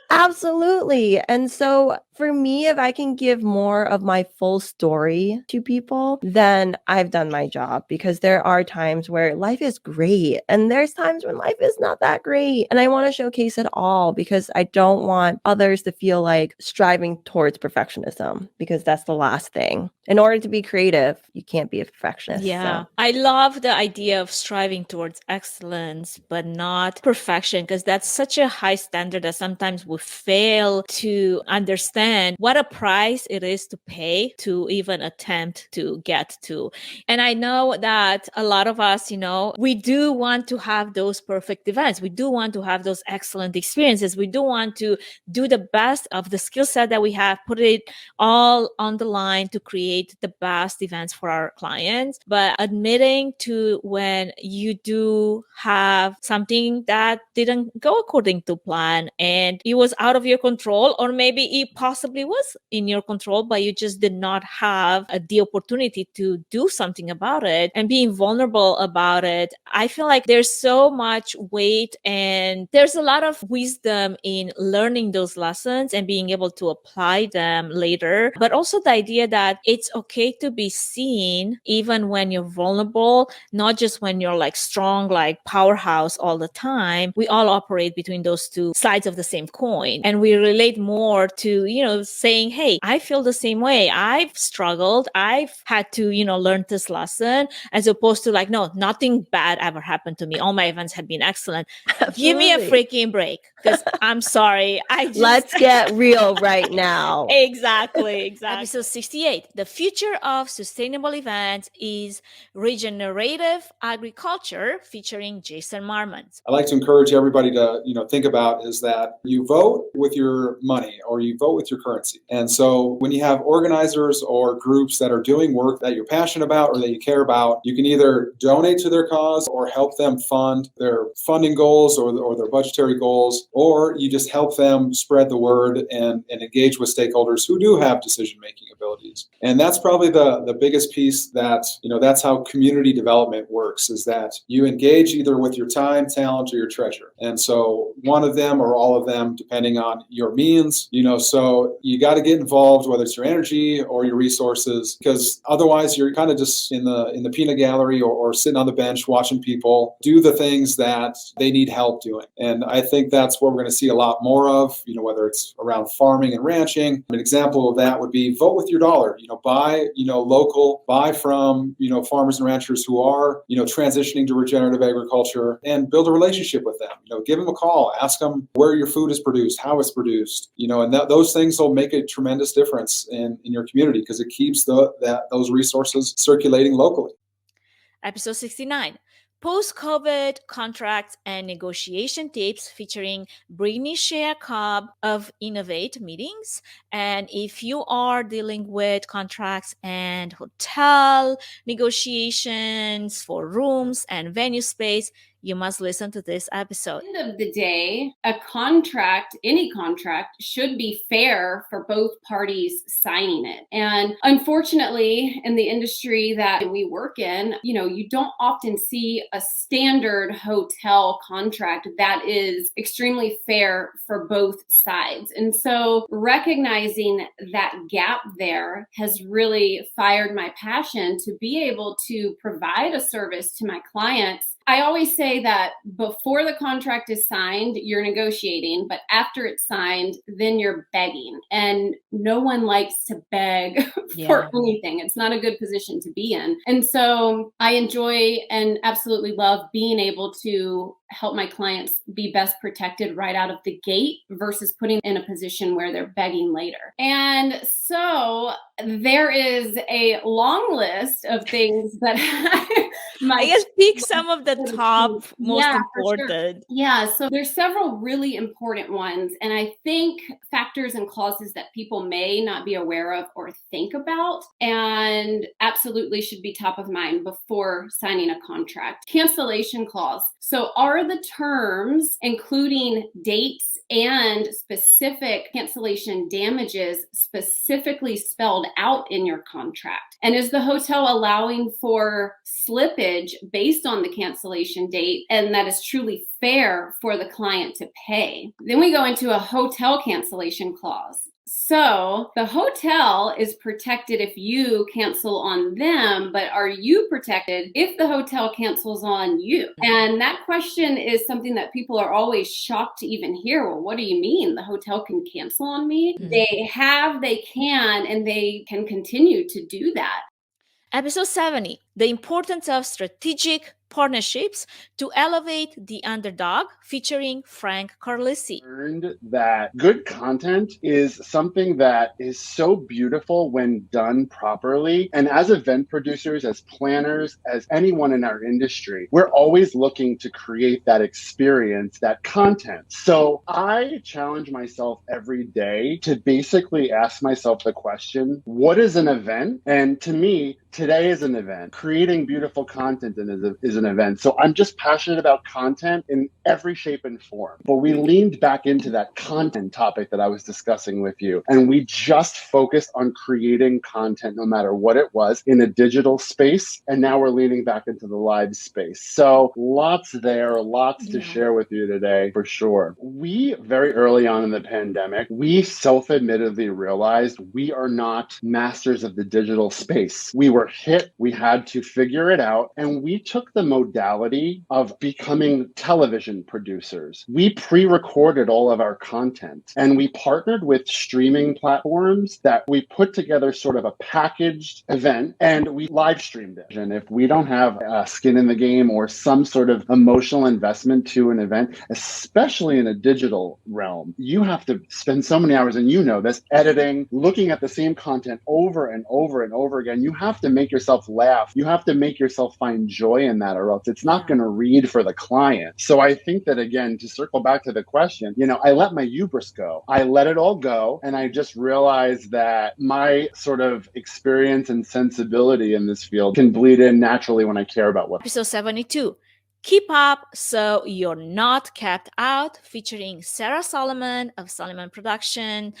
Absolutely. And so for me, if I can give more of my full story to people, then I've done my job, because there are times where life is great and there's times when life is not that great. And I want to showcase it all, because I don't want others to feel like striving towards perfectionism, because that's the last thing. In order to be creative, you can't be a perfectionist. Yeah. So. I love the idea of striving towards excellence, but not perfection, because that's such a high standard that sometimes we fail to understand what a price it is to pay to even attempt to get to. And I know that a lot of us, we do want to have those perfect events. We do want to have those excellent experiences. We do want to do the best of the skill set that we have, put it all on the line to create the best events for our clients. But admitting to when you do have something that didn't go according to plan and it was out of your control, or maybe it possibly was in your control, but you just did not have the opportunity to do something about it, and being vulnerable about it. I feel like there's so much weight and there's a lot of wisdom in learning those lessons and being able to apply them later. But also the idea that it's okay to be seen even when you're vulnerable, not just when you're like strong, like powerhouse all the time. We all operate between those two sides of the same coin, and we relate more to, saying, hey, I feel the same way. I've struggled. I've had to, learn this lesson, as opposed to like, no, nothing bad ever happened to me. All my events have been excellent. Give me a freaking break, because I'm sorry. Let's get real right now. Exactly. Episode 68, the future of sustainable events is regenerative agriculture, featuring Jason Marmont. I like to encourage everybody to, think about is that you vote with your money or you vote with your currency. And so when you have organizers or groups that are doing work that you're passionate about or that you care about, you can either donate to their cause or help them fund their funding goals or their budgetary goals, or you just help them spread the word and engage with stakeholders who do have decision-making abilities. And that's probably the biggest piece that, that's how community development works, is that you engage either with your time, talent, or your treasure. And so one of them or all of them, depending on your means, so you got to get involved, whether it's your energy or your resources, because otherwise you're kind of just in the peanut gallery or sitting on the bench watching people do the things that they need help doing. And I think that's what we're going to see a lot more of, whether it's around farming and ranching. An example of that would be vote with your dollar, buy, local, buy from, farmers and ranchers who are, transitioning to regenerative agriculture, and build a relationship with them. Give them a call, ask them where your food is produced, how it's produced, and those things will make a tremendous difference in your community, because it keeps those resources circulating locally. Episode 69. Post-COVID contracts and negotiation tips, featuring Brittany Shea Cobb of Innovate Meetings. And if you are dealing with contracts and hotel negotiations for rooms and venue space, you must listen to this episode. At the end of the day, a contract, any contract, should be fair for both parties signing it. And unfortunately, in the industry that we work in, you don't often see a standard hotel contract that is extremely fair for both sides. And so recognizing that gap there has really fired my passion to be able to provide a service to my clients. I always say that before the contract is signed, you're negotiating, but after it's signed, then you're begging. And no one likes to beg for anything. It's not a good position to be in. And so I enjoy and absolutely love being able to help my clients be best protected right out of the gate versus putting in a position where they're begging later. And so there is a long list of things that I guess pick some of the top most important. Sure. Yeah, so there's several really important ones. And I think factors and clauses that people may not be aware of or think about, and absolutely should be top of mind before signing a contract. Cancellation clause. So are the terms, including dates and specific cancellation damages, specifically spelled out in your contract? And is the hotel allowing for slippage based on the cancellation date, and that is truly fair for the client to pay? Then we go into a hotel cancellation clause. So the hotel is protected if you cancel on them, but are you protected if the hotel cancels on you? And that question is something that people are always shocked to even hear. Well, what do you mean the hotel can cancel on me? Mm-hmm. They can, and they can continue to do that. Episode 70, the importance of strategic partnerships to elevate the underdog, featuring Frank Carlissi. Learned that good content is something that is so beautiful when done properly. And as event producers, as planners, as anyone in our industry, we're always looking to create that experience, that content. So I challenge myself every day to basically ask myself the question, what is an event? And to me, today is an event. Creating beautiful content is an event. So I'm just passionate about content in every shape and form. But we leaned back into that content topic that I was discussing with you. And we just focused on creating content no matter what it was in a digital space. And now we're leaning back into the live space. So lots there, lots to share with you today for sure. We, very early on in the pandemic, we self-admittedly realized we are not masters of the digital space. We were were hit. We had to figure it out. And we took the modality of becoming television producers. We pre-recorded all of our content and we partnered with streaming platforms that we put together sort of a packaged event and we live streamed it. And if we don't have skin in the game or some sort of emotional investment to an event, especially in a digital realm, you have to spend so many hours, and you know this, editing, looking at the same content over and over and over again. You have to make yourself laugh. You have to make yourself find joy in that, or else it's not going to read for the client. So I think that, again, to circle back to the question, I let my hubris go. I let it all go. And I just realized that my sort of experience and sensibility in this field can bleed in naturally when I care about what. Episode 72. Keep Up So You're Not Kept Out, featuring Sarah Solomon of Solomon Production.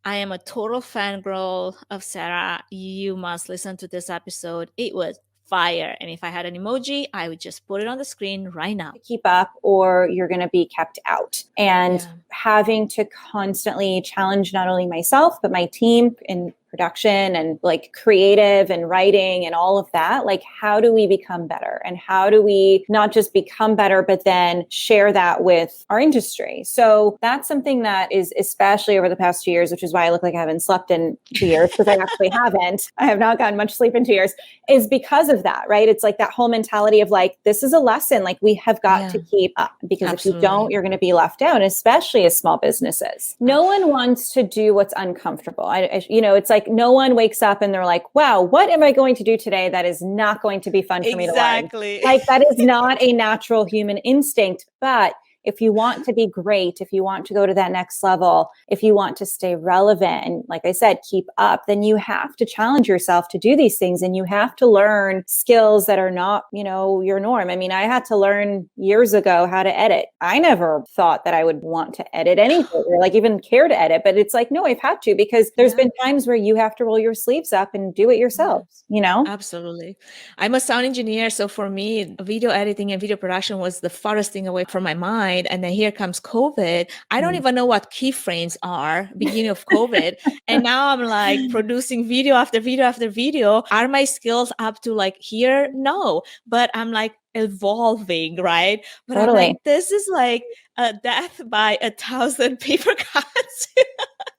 I am a total fangirl of Sarah. You must listen to this episode. It was fire. And if I had an emoji, I would just put it on the screen right now. Keep up or you're going to be kept out. And having to constantly challenge not only myself, but my team in production and like creative and writing and all of that. Like, how do we become better? And how do we not just become better, but then share that with our industry? So that's something that is, especially over the past 2 years, which is why I look like I haven't slept in 2 years, because I actually haven't. I have not gotten much sleep in 2 years, is because of that, right? It's like that whole mentality of like, this is a lesson. Like, we have got to keep up, because if you don't, you're going to be left out, especially as small businesses. No one wants to do what's uncomfortable. It's like no one wakes up and they're like, wow, what am I going to do today that is not going to be fun for me to learn? Like, that is not a natural human instinct. But if you want to be great, if you want to go to that next level, if you want to stay relevant, and like I said, keep up, then you have to challenge yourself to do these things. And you have to learn skills that are not, your norm. I mean, I had to learn years ago how to edit. I never thought that I would want to edit anything or like even care to edit, but it's like, no, I've had to, because there's been times where you have to roll your sleeves up and do it yourself, Absolutely. I'm a sound engineer. So for me, video editing and video production was the farthest thing away from my mind. And then here comes COVID. I don't even know what keyframes are, beginning of COVID. And now I'm like producing video after video after video. Are my skills up to like here? No, but I'm like evolving, right? But I'm like, this is like a death by 1,000 paper cuts.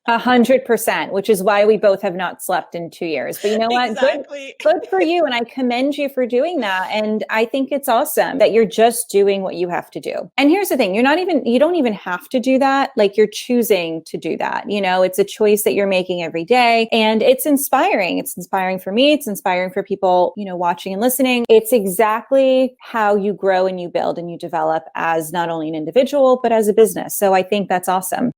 100%, which is why we both have not slept in 2 years. But you know what? Good for you. And I commend you for doing that. And I think it's awesome that you're just doing what you have to do. And here's the thing. You don't even have to do that. Like, you're choosing to do that. It's a choice that you're making every day. And it's inspiring. It's inspiring for me. It's inspiring for people, watching and listening. It's exactly how you grow and you build and you develop as not only an individual, but as a business. So I think that's awesome.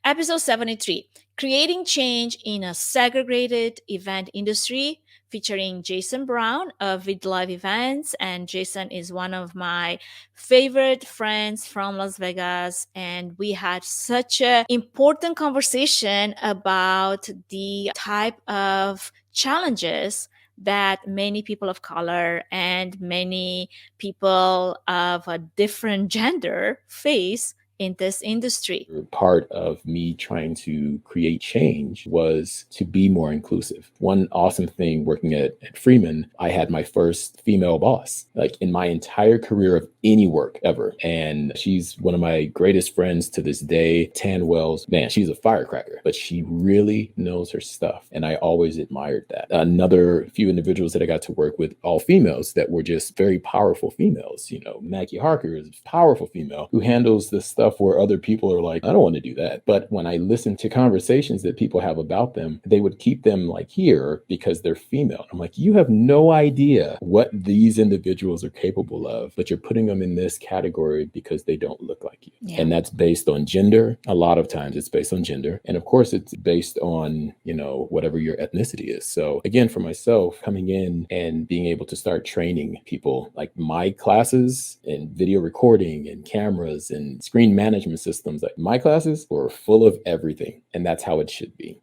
Episode 73, Creating Change in a Segregated Event Industry, featuring Jason Brown of VidLive Events. And Jason is one of my favorite friends from Las Vegas. And we had such an important conversation about the type of challenges that many people of color and many people of a different gender face in this industry. Part of me trying to create change was to be more inclusive. One awesome thing working at Freeman, I had my first female boss, like in my entire career of any work ever. And she's one of my greatest friends to this day. Tan Wells, man, she's a firecracker, but she really knows her stuff. And I always admired that. Another few individuals that I got to work with, all females that were just very powerful females. Maggie Harker is a powerful female who handles the stuff where other people are like, I don't want to do that. But when I listen to conversations that people have about them, they would keep them like here because they're female. I'm like, you have no idea what these individuals are capable of, but you're putting them in this category because they don't look like you. Yeah. And that's based on gender. A lot of times it's based on gender. And of course it's based on, whatever your ethnicity is. So again, for myself, coming in and being able to start training people, like my classes in video recording and cameras and screen management systems. Like my classes were full of everything, and that's how it should be.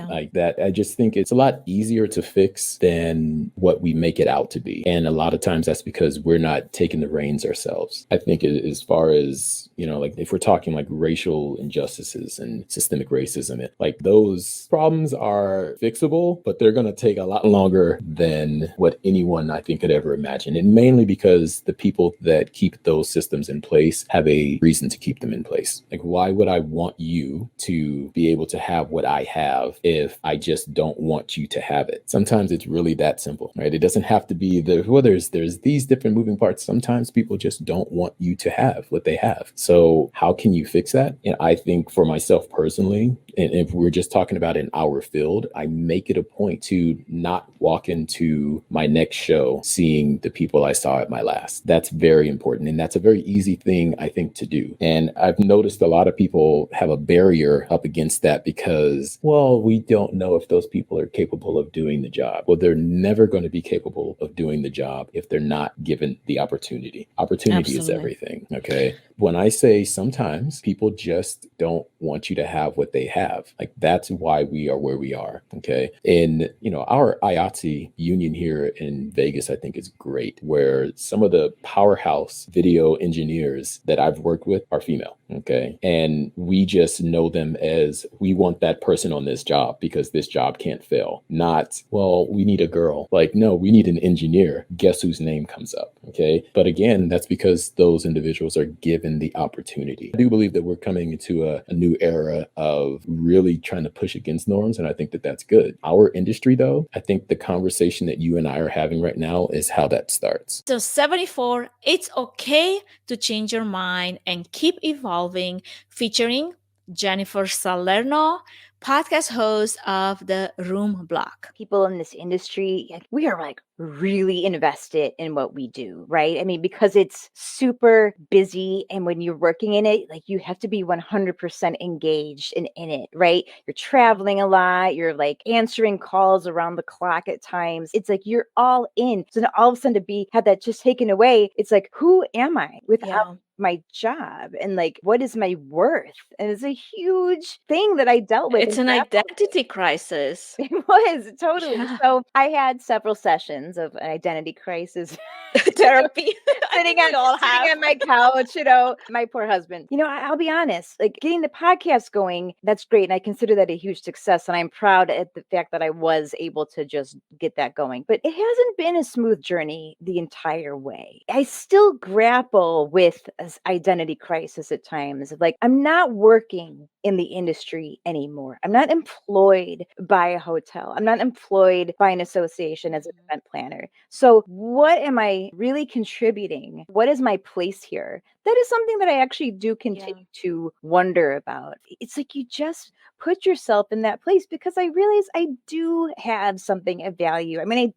Like that. I just think it's a lot easier to fix than what we make it out to be. And a lot of times that's because we're not taking the reins ourselves. I think as far as, like if we're talking like racial injustices and systemic racism, like those problems are fixable, but they're going to take a lot longer than what anyone I think could ever imagine. And mainly because the people that keep those systems in place have a reason to keep them in place. Like, why would I want you to be able to have what I have if I just don't want you to have it? Sometimes it's really that simple, right? It doesn't have to be there's these different moving parts. Sometimes people just don't want you to have what they have. So how can you fix that? And I think for myself personally, and if we're just talking about in our field, I make it a point to not walk into my next show seeing the people I saw at my last. That's very important. And that's a very easy thing, I think, to do. And I've noticed a lot of people have a barrier up against that because, well, we don't know if those people are capable of doing the job. Well, they're never going to be capable of doing the job if they're not given the opportunity. Opportunity is everything. Okay. When I say sometimes people just don't want you to have what they have, like that's why we are where we are. Okay. And, our IATSE union here in Vegas, I think is great, where some of the powerhouse video engineers that I've worked with are female. Okay. And we just know them as, we want that person on this job because this job can't fail. Not, well, we need a girl. Like, no, we need an engineer. Guess whose name comes up? Okay. But again, that's because those individuals are given the opportunity. I do believe that we're coming into a new era of really trying to push against norms. And I think that that's good. Our industry, though, I think the conversation that you and I are having right now is how that starts. So 74, it's okay to change your mind and keep evolving, featuring Jennifer Salerno, podcast host of The Room Block. People in this industry, we are like really invested in what we do, right? I mean, because it's super busy, and when you're working in it, like you have to be 100% engaged in it, right? You're traveling a lot, you're like answering calls around the clock at times. It's like you're all in. So then all of a sudden to have that just taken away, it's like, who am I without my job, and like what is my worth? And it's a huge thing that I dealt with. It's an identity crisis. It was totally. So I had several sessions of an identity crisis therapy sitting on my couch, my poor husband. I'll be honest, like getting the podcast going, that's great, and I consider that a huge success, and I'm proud at the fact that I was able to just get that going. But it hasn't been a smooth journey the entire way. I still grapple with identity crisis at times. Like, I'm not working in the industry anymore. I'm not employed by a hotel. I'm not employed by an association as an event planner. So what am I really contributing? What is my place here? That is something that I actually do continue to wonder about. It's like you just put yourself in that place, because I realize I do have something of value. I mean,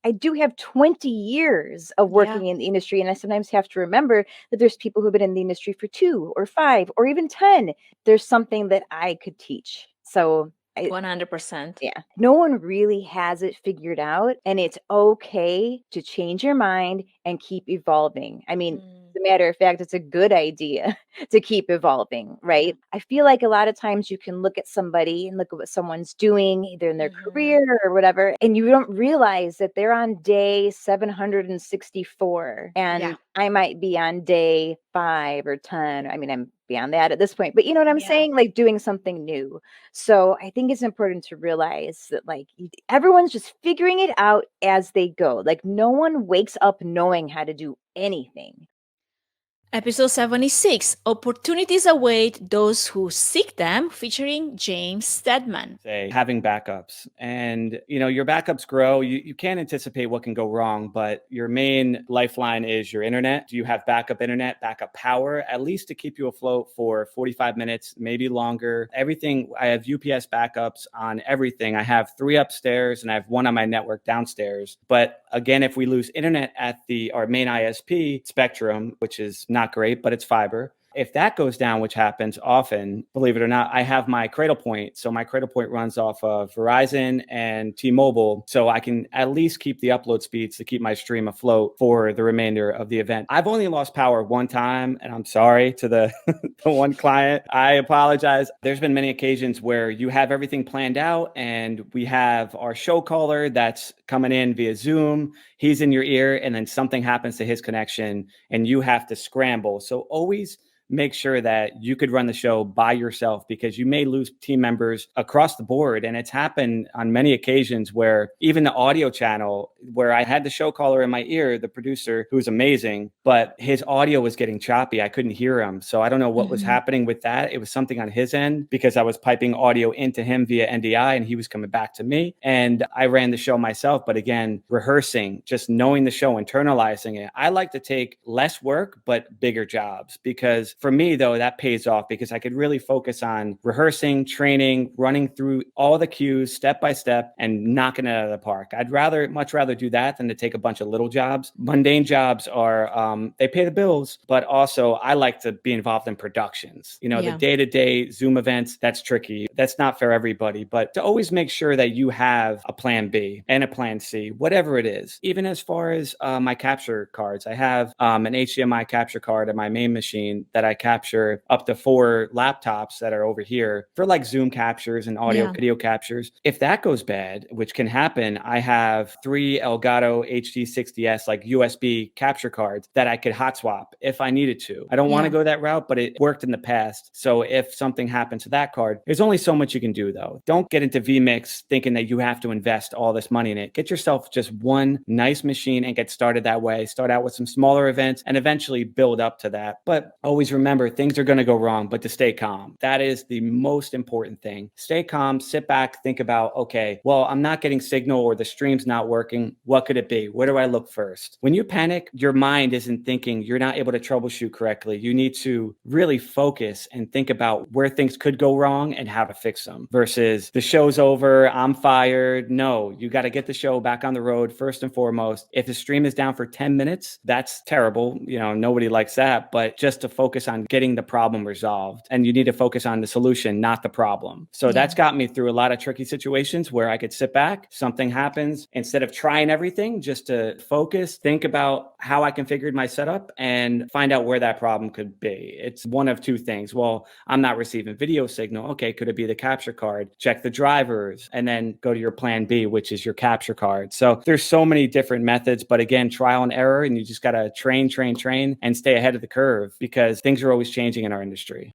I do have 20 years of working in the industry, and I sometimes have to remember that there's people who've been in the industry for 2 or 5 or even 10. There's something that I could teach. So 100%. Yeah. No one really has it figured out, and it's okay to change your mind and keep evolving. I mean, as a matter of fact, it's a good idea to keep evolving, right? I feel like a lot of times you can look at somebody and look at what someone's doing, either in their career or whatever, and you don't realize that they're on day 764, and I might be on day 5 or 10. I mean, I'm beyond that at this point, but you know what I'm saying? Like doing something new. So I think it's important to realize that like everyone's just figuring it out as they go. Like no one wakes up knowing how to do anything. Episode 76, Opportunities Await Those Who Seek Them, featuring James Stedman. Having backups, and your backups grow. You can't anticipate what can go wrong, but your main lifeline is your internet. Do you have backup internet, backup power, at least to keep you afloat for 45 minutes, maybe longer? Everything, I have UPS backups on everything. I have 3 upstairs and I have 1 on my network downstairs. But again, if we lose internet at our main ISP, Spectrum, which is not great, but it's fiber. If that goes down, which happens often, believe it or not, I have my Cradle Point. So my Cradle Point runs off of Verizon and T-Mobile. So I can at least keep the upload speeds to keep my stream afloat for the remainder of the event. I've only lost power one time, and I'm sorry to the, the one client. I apologize. There's been many occasions where you have everything planned out and we have our show caller that's coming in via Zoom. He's in your ear and then something happens to his connection and you have to scramble. So always make sure that you could run the show by yourself, because you may lose team members across the board. And it's happened on many occasions where even the audio channel, where I had the show caller in my ear, the producer, who's amazing, but his audio was getting choppy. I couldn't hear him. So I don't know what was happening with that. It was something on his end because I was piping audio into him via NDI and he was coming back to me. And I ran the show myself. But again, rehearsing, just knowing the show, internalizing it. I like to take less work, but bigger jobs, because for me, though, that pays off because I could really focus on rehearsing, training, running through all the cues step by step and knocking it out of the park. I'd much rather do that than to take a bunch of little jobs. Mundane jobs are, they pay the bills, but also I like to be involved in productions. You know, the day-to-day Zoom events, that's tricky. That's not for everybody, but to always make sure that you have a plan B and a plan C, whatever it is. Even as far as my capture cards, I have an HDMI capture card at my main machine that I capture up to 4 laptops that are over here for like Zoom captures and audio video captures. If that goes bad, which can happen, I have 3 Elgato HD60S like USB capture cards that I could hot swap if I needed to. I don't want to go that route, but it worked in the past. So if something happens to that card, there's only so much you can do though. Don't get into vMix thinking that you have to invest all this money in it. Get yourself just one nice machine and get started that way. Start out with some smaller events and eventually build up to that. But always remember, things are going to go wrong, but to stay calm. That is the most important thing. Stay calm, sit back, think about, okay, well, I'm not getting signal or the stream's not working. What could it be? Where do I look first? When you panic, your mind isn't thinking, you're not able to troubleshoot correctly. You need to really focus and think about where things could go wrong and how to fix them versus the show's over, I'm fired. No, you got to get the show back on the road first and foremost. If the stream is down for 10 minutes, that's terrible. You know, nobody likes that, but just to focus on getting the problem resolved. And you need to focus on the solution, not the problem. So that's got me through a lot of tricky situations where I could sit back, something happens, instead of trying everything, just to focus, think about how I configured my setup and find out where that problem could be. It's one of two things. Well, I'm not receiving video signal. Okay, could it be the capture card? Check the drivers and then go to your plan B, which is your capture card. So there's so many different methods, but again, trial and error, and you just got to train and stay ahead of the curve because things are always changing in our industry.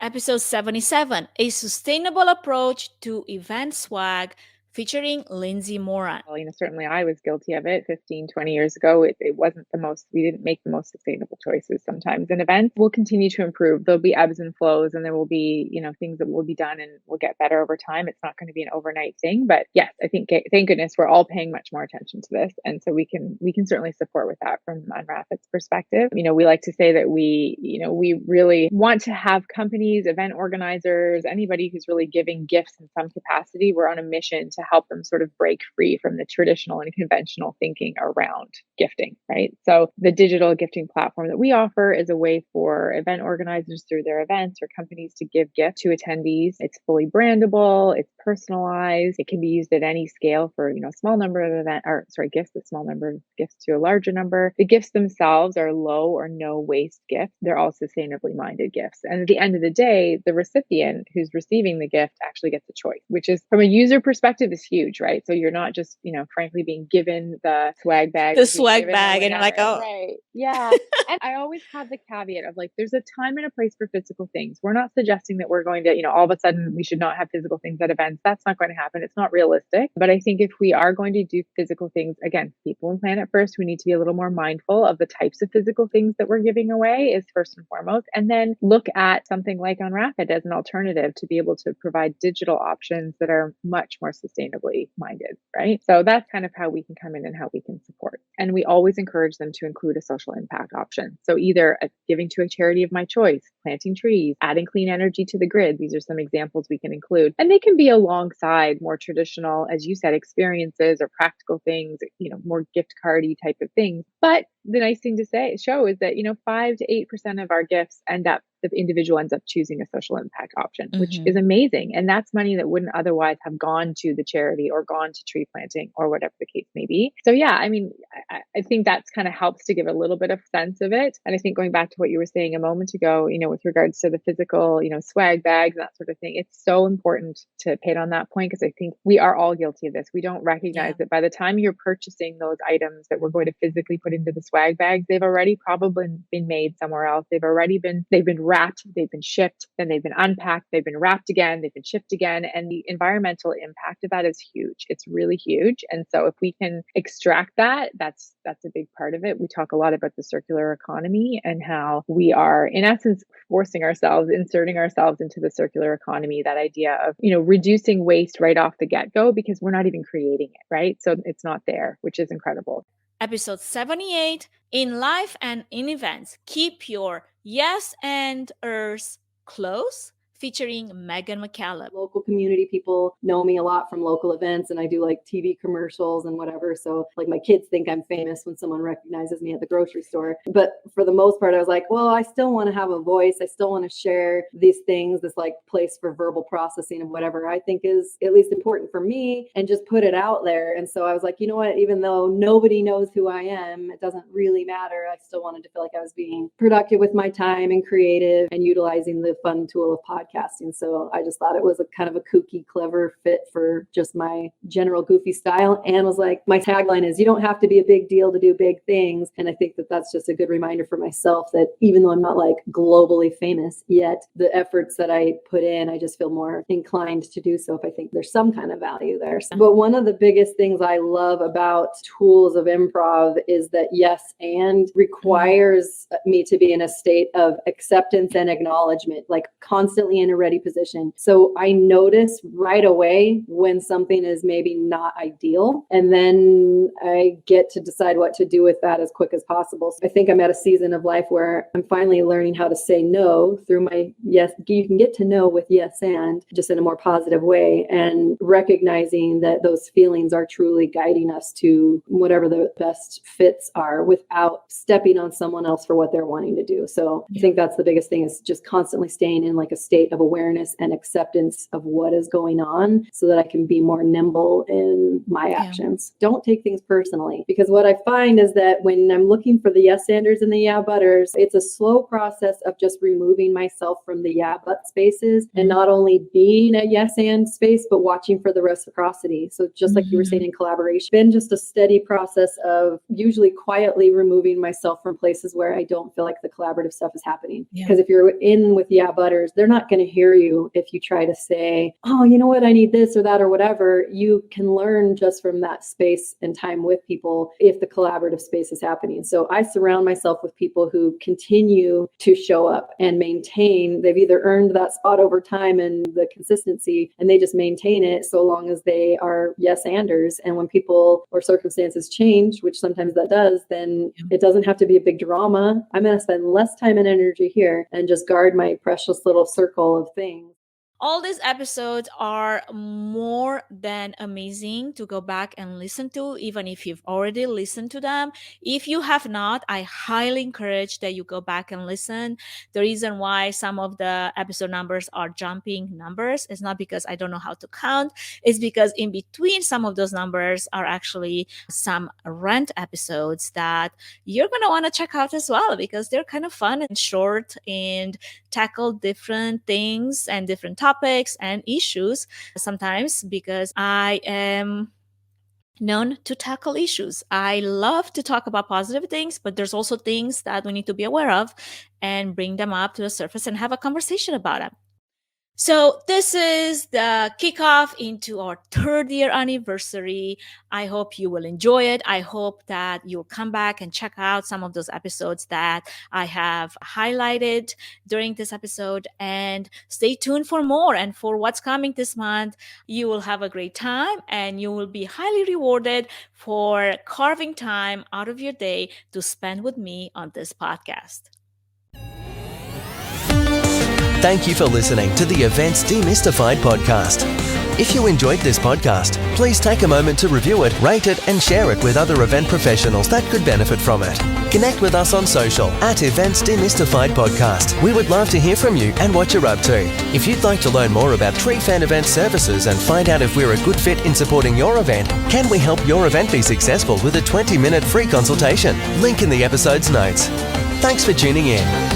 Episode 77, A Sustainable Approach to Event Swag, featuring Lindsay Moran. Well, certainly I was guilty of it 15, 20 years ago. It wasn't we didn't make the most sustainable choices sometimes. And events will continue to improve. There'll be ebbs and flows and there will be, things that will be done and will get better over time. It's not going to be an overnight thing, but yes, I think, thank goodness we're all paying much more attention to this. And so we can certainly support with that from Unwrapit's perspective. We like to say that we really want to have companies, event organizers, anybody who's really giving gifts in some capacity. We're on a mission to help them sort of break free from the traditional and conventional thinking around gifting, right? So the digital gifting platform that we offer is a way for event organizers through their events or companies to give gifts to attendees. It's fully brandable, it's personalized, it can be used at any scale for, small number of gifts, a small number of gifts to a larger number. The gifts themselves are low or no waste gifts. They're all sustainably minded gifts. And at the end of the day, the recipient who's receiving the gift actually gets a choice, which is from a user perspective is huge, right? So you're not just, frankly being given the swag bag. The swag bag and you're like, oh. Right. Yeah. And I always have the caveat of there's a time and a place for physical things. We're not suggesting that we're going to, all of a sudden we should not have physical things at events. That's not going to happen. It's not realistic. But I think if we are going to do physical things, again, people and planet first, we need to be a little more mindful of the types of physical things that we're giving away is first and foremost. And then look at something like Unwrapit as an alternative to be able to provide digital options that are much more sustainably minded, right? So that's kind of how we can come in and how we can support. And we always encourage them to include a social impact option. So either giving to a charity of my choice, planting trees, adding clean energy to the grid. These are some examples we can include. And they can be alongside more traditional, as you said, experiences or practical things, more gift cardy type of things. But the nice thing to show is that, 5 to 8% of our gifts end up the individual ends up choosing a social impact option, which is amazing. And that's money that wouldn't otherwise have gone to the charity or gone to tree planting or whatever the case may be. So yeah, I mean, I think that's kind of helps to give a little bit of sense of it. And I think going back to what you were saying a moment ago, with regards to the physical, swag bags, that sort of thing, it's so important to hit on that point, because I think we are all guilty of this. We don't recognize that by the time you're purchasing those items that we're going to physically put into the swag bags, they've already probably been made somewhere else. They've been wrapped, they've been shipped, then they've been unpacked, they've been wrapped again, they've been shipped again. And the environmental impact of that is huge. It's really huge. And so if we can extract that, that's a big part of it. We talk a lot about the circular economy and how we are, in essence, inserting ourselves into the circular economy, that idea of, reducing waste right off the get-go, because we're not even creating it, right? So it's not there, which is incredible. Episode 78, in life and in events, keep your yes and ers close, featuring Megan McCallum. Local community people know me a lot from local events, and I do like TV commercials and whatever. So like my kids think I'm famous when someone recognizes me at the grocery store. But for the most part, I was like, well, I still want to have a voice. I still want to share these things, this like place for verbal processing of whatever I think is at least important for me, and just put it out there. And so I was like, you know what, even though nobody knows who I am, it doesn't really matter. I still wanted to feel like I was being productive with my time and creative and utilizing the fun tool of podcasting. So I just thought it was a kind of a kooky, clever fit for just my general goofy style, and was like, my tagline is, you don't have to be a big deal to do big things. And I think that that's just a good reminder for myself that even though I'm not like globally famous yet, the efforts that I put in, I just feel more inclined to do so if I think there's some kind of value there. But one of the biggest things I love about tools of improv is that yes and requires me to be in a state of acceptance and acknowledgement, like constantly in a ready position. So I notice right away when something is maybe not ideal, and then I get to decide what to do with that as quick as possible. So I think I'm at a season of life where I'm finally learning how to say no through my yes. You can get to know with yes and just in a more positive way, and recognizing that those feelings are truly guiding us to whatever the best fits are without stepping on someone else for what they're wanting to do. So I think that's the biggest thing, is just constantly staying in like a state of awareness and acceptance of what is going on, so that I can be more nimble in my actions. Don't take things personally, because what I find is that when I'm looking for the yes anders and the yeah butters, it's a slow process of just removing myself from the yeah but spaces, and not only being a yes and space, but watching for the reciprocity. So just like you were saying in collaboration, been just a steady process of usually quietly removing myself from places where I don't feel like the collaborative stuff is happening. Because if you're in with yeah butters, they're not going to hear you if you try to say, oh, you know what, I need this or that or whatever. You can learn just from that space and time with people if the collaborative space is happening. So I surround myself with people who continue to show up and maintain. They've either earned that spot over time and the consistency, and they just maintain it so long as they are yes-anders. And when people or circumstances change, which sometimes that does, then it doesn't have to be a big drama. I'm going to spend less time and energy here and just guard my precious little circle of things. All these episodes are more than amazing to go back and listen to, even if you've already listened to them. If you have not, I highly encourage that you go back and listen. The reason why some of the episode numbers are jumping numbers is not because I don't know how to count. It's because in between some of those numbers are actually some rant episodes that you're going to want to check out as well, because they're kind of fun and short and tackle different things and different topics and issues sometimes, because I am known to tackle issues. I love to talk about positive things, but there's also things that we need to be aware of and bring them up to the surface and have a conversation about them. So this is the kickoff into our 3rd year anniversary. I hope you will enjoy it. I hope that you'll come back and check out some of those episodes that I have highlighted during this episode, and stay tuned for more and for what's coming this month. You will have a great time, and you will be highly rewarded for carving time out of your day to spend with me on this podcast. Thank you for listening to the Events Demystified podcast. If you enjoyed this podcast, please take a moment to review it, rate it, and share it with other event professionals that could benefit from it. Connect with us on social at Events Demystified Podcast. We would love to hear from you and what you're up to. If you'd like to learn more about Tree Fan Event services and find out if we're a good fit in supporting your event, can we help your event be successful with a 20-minute free consultation? Link in the episode's notes. Thanks for tuning in.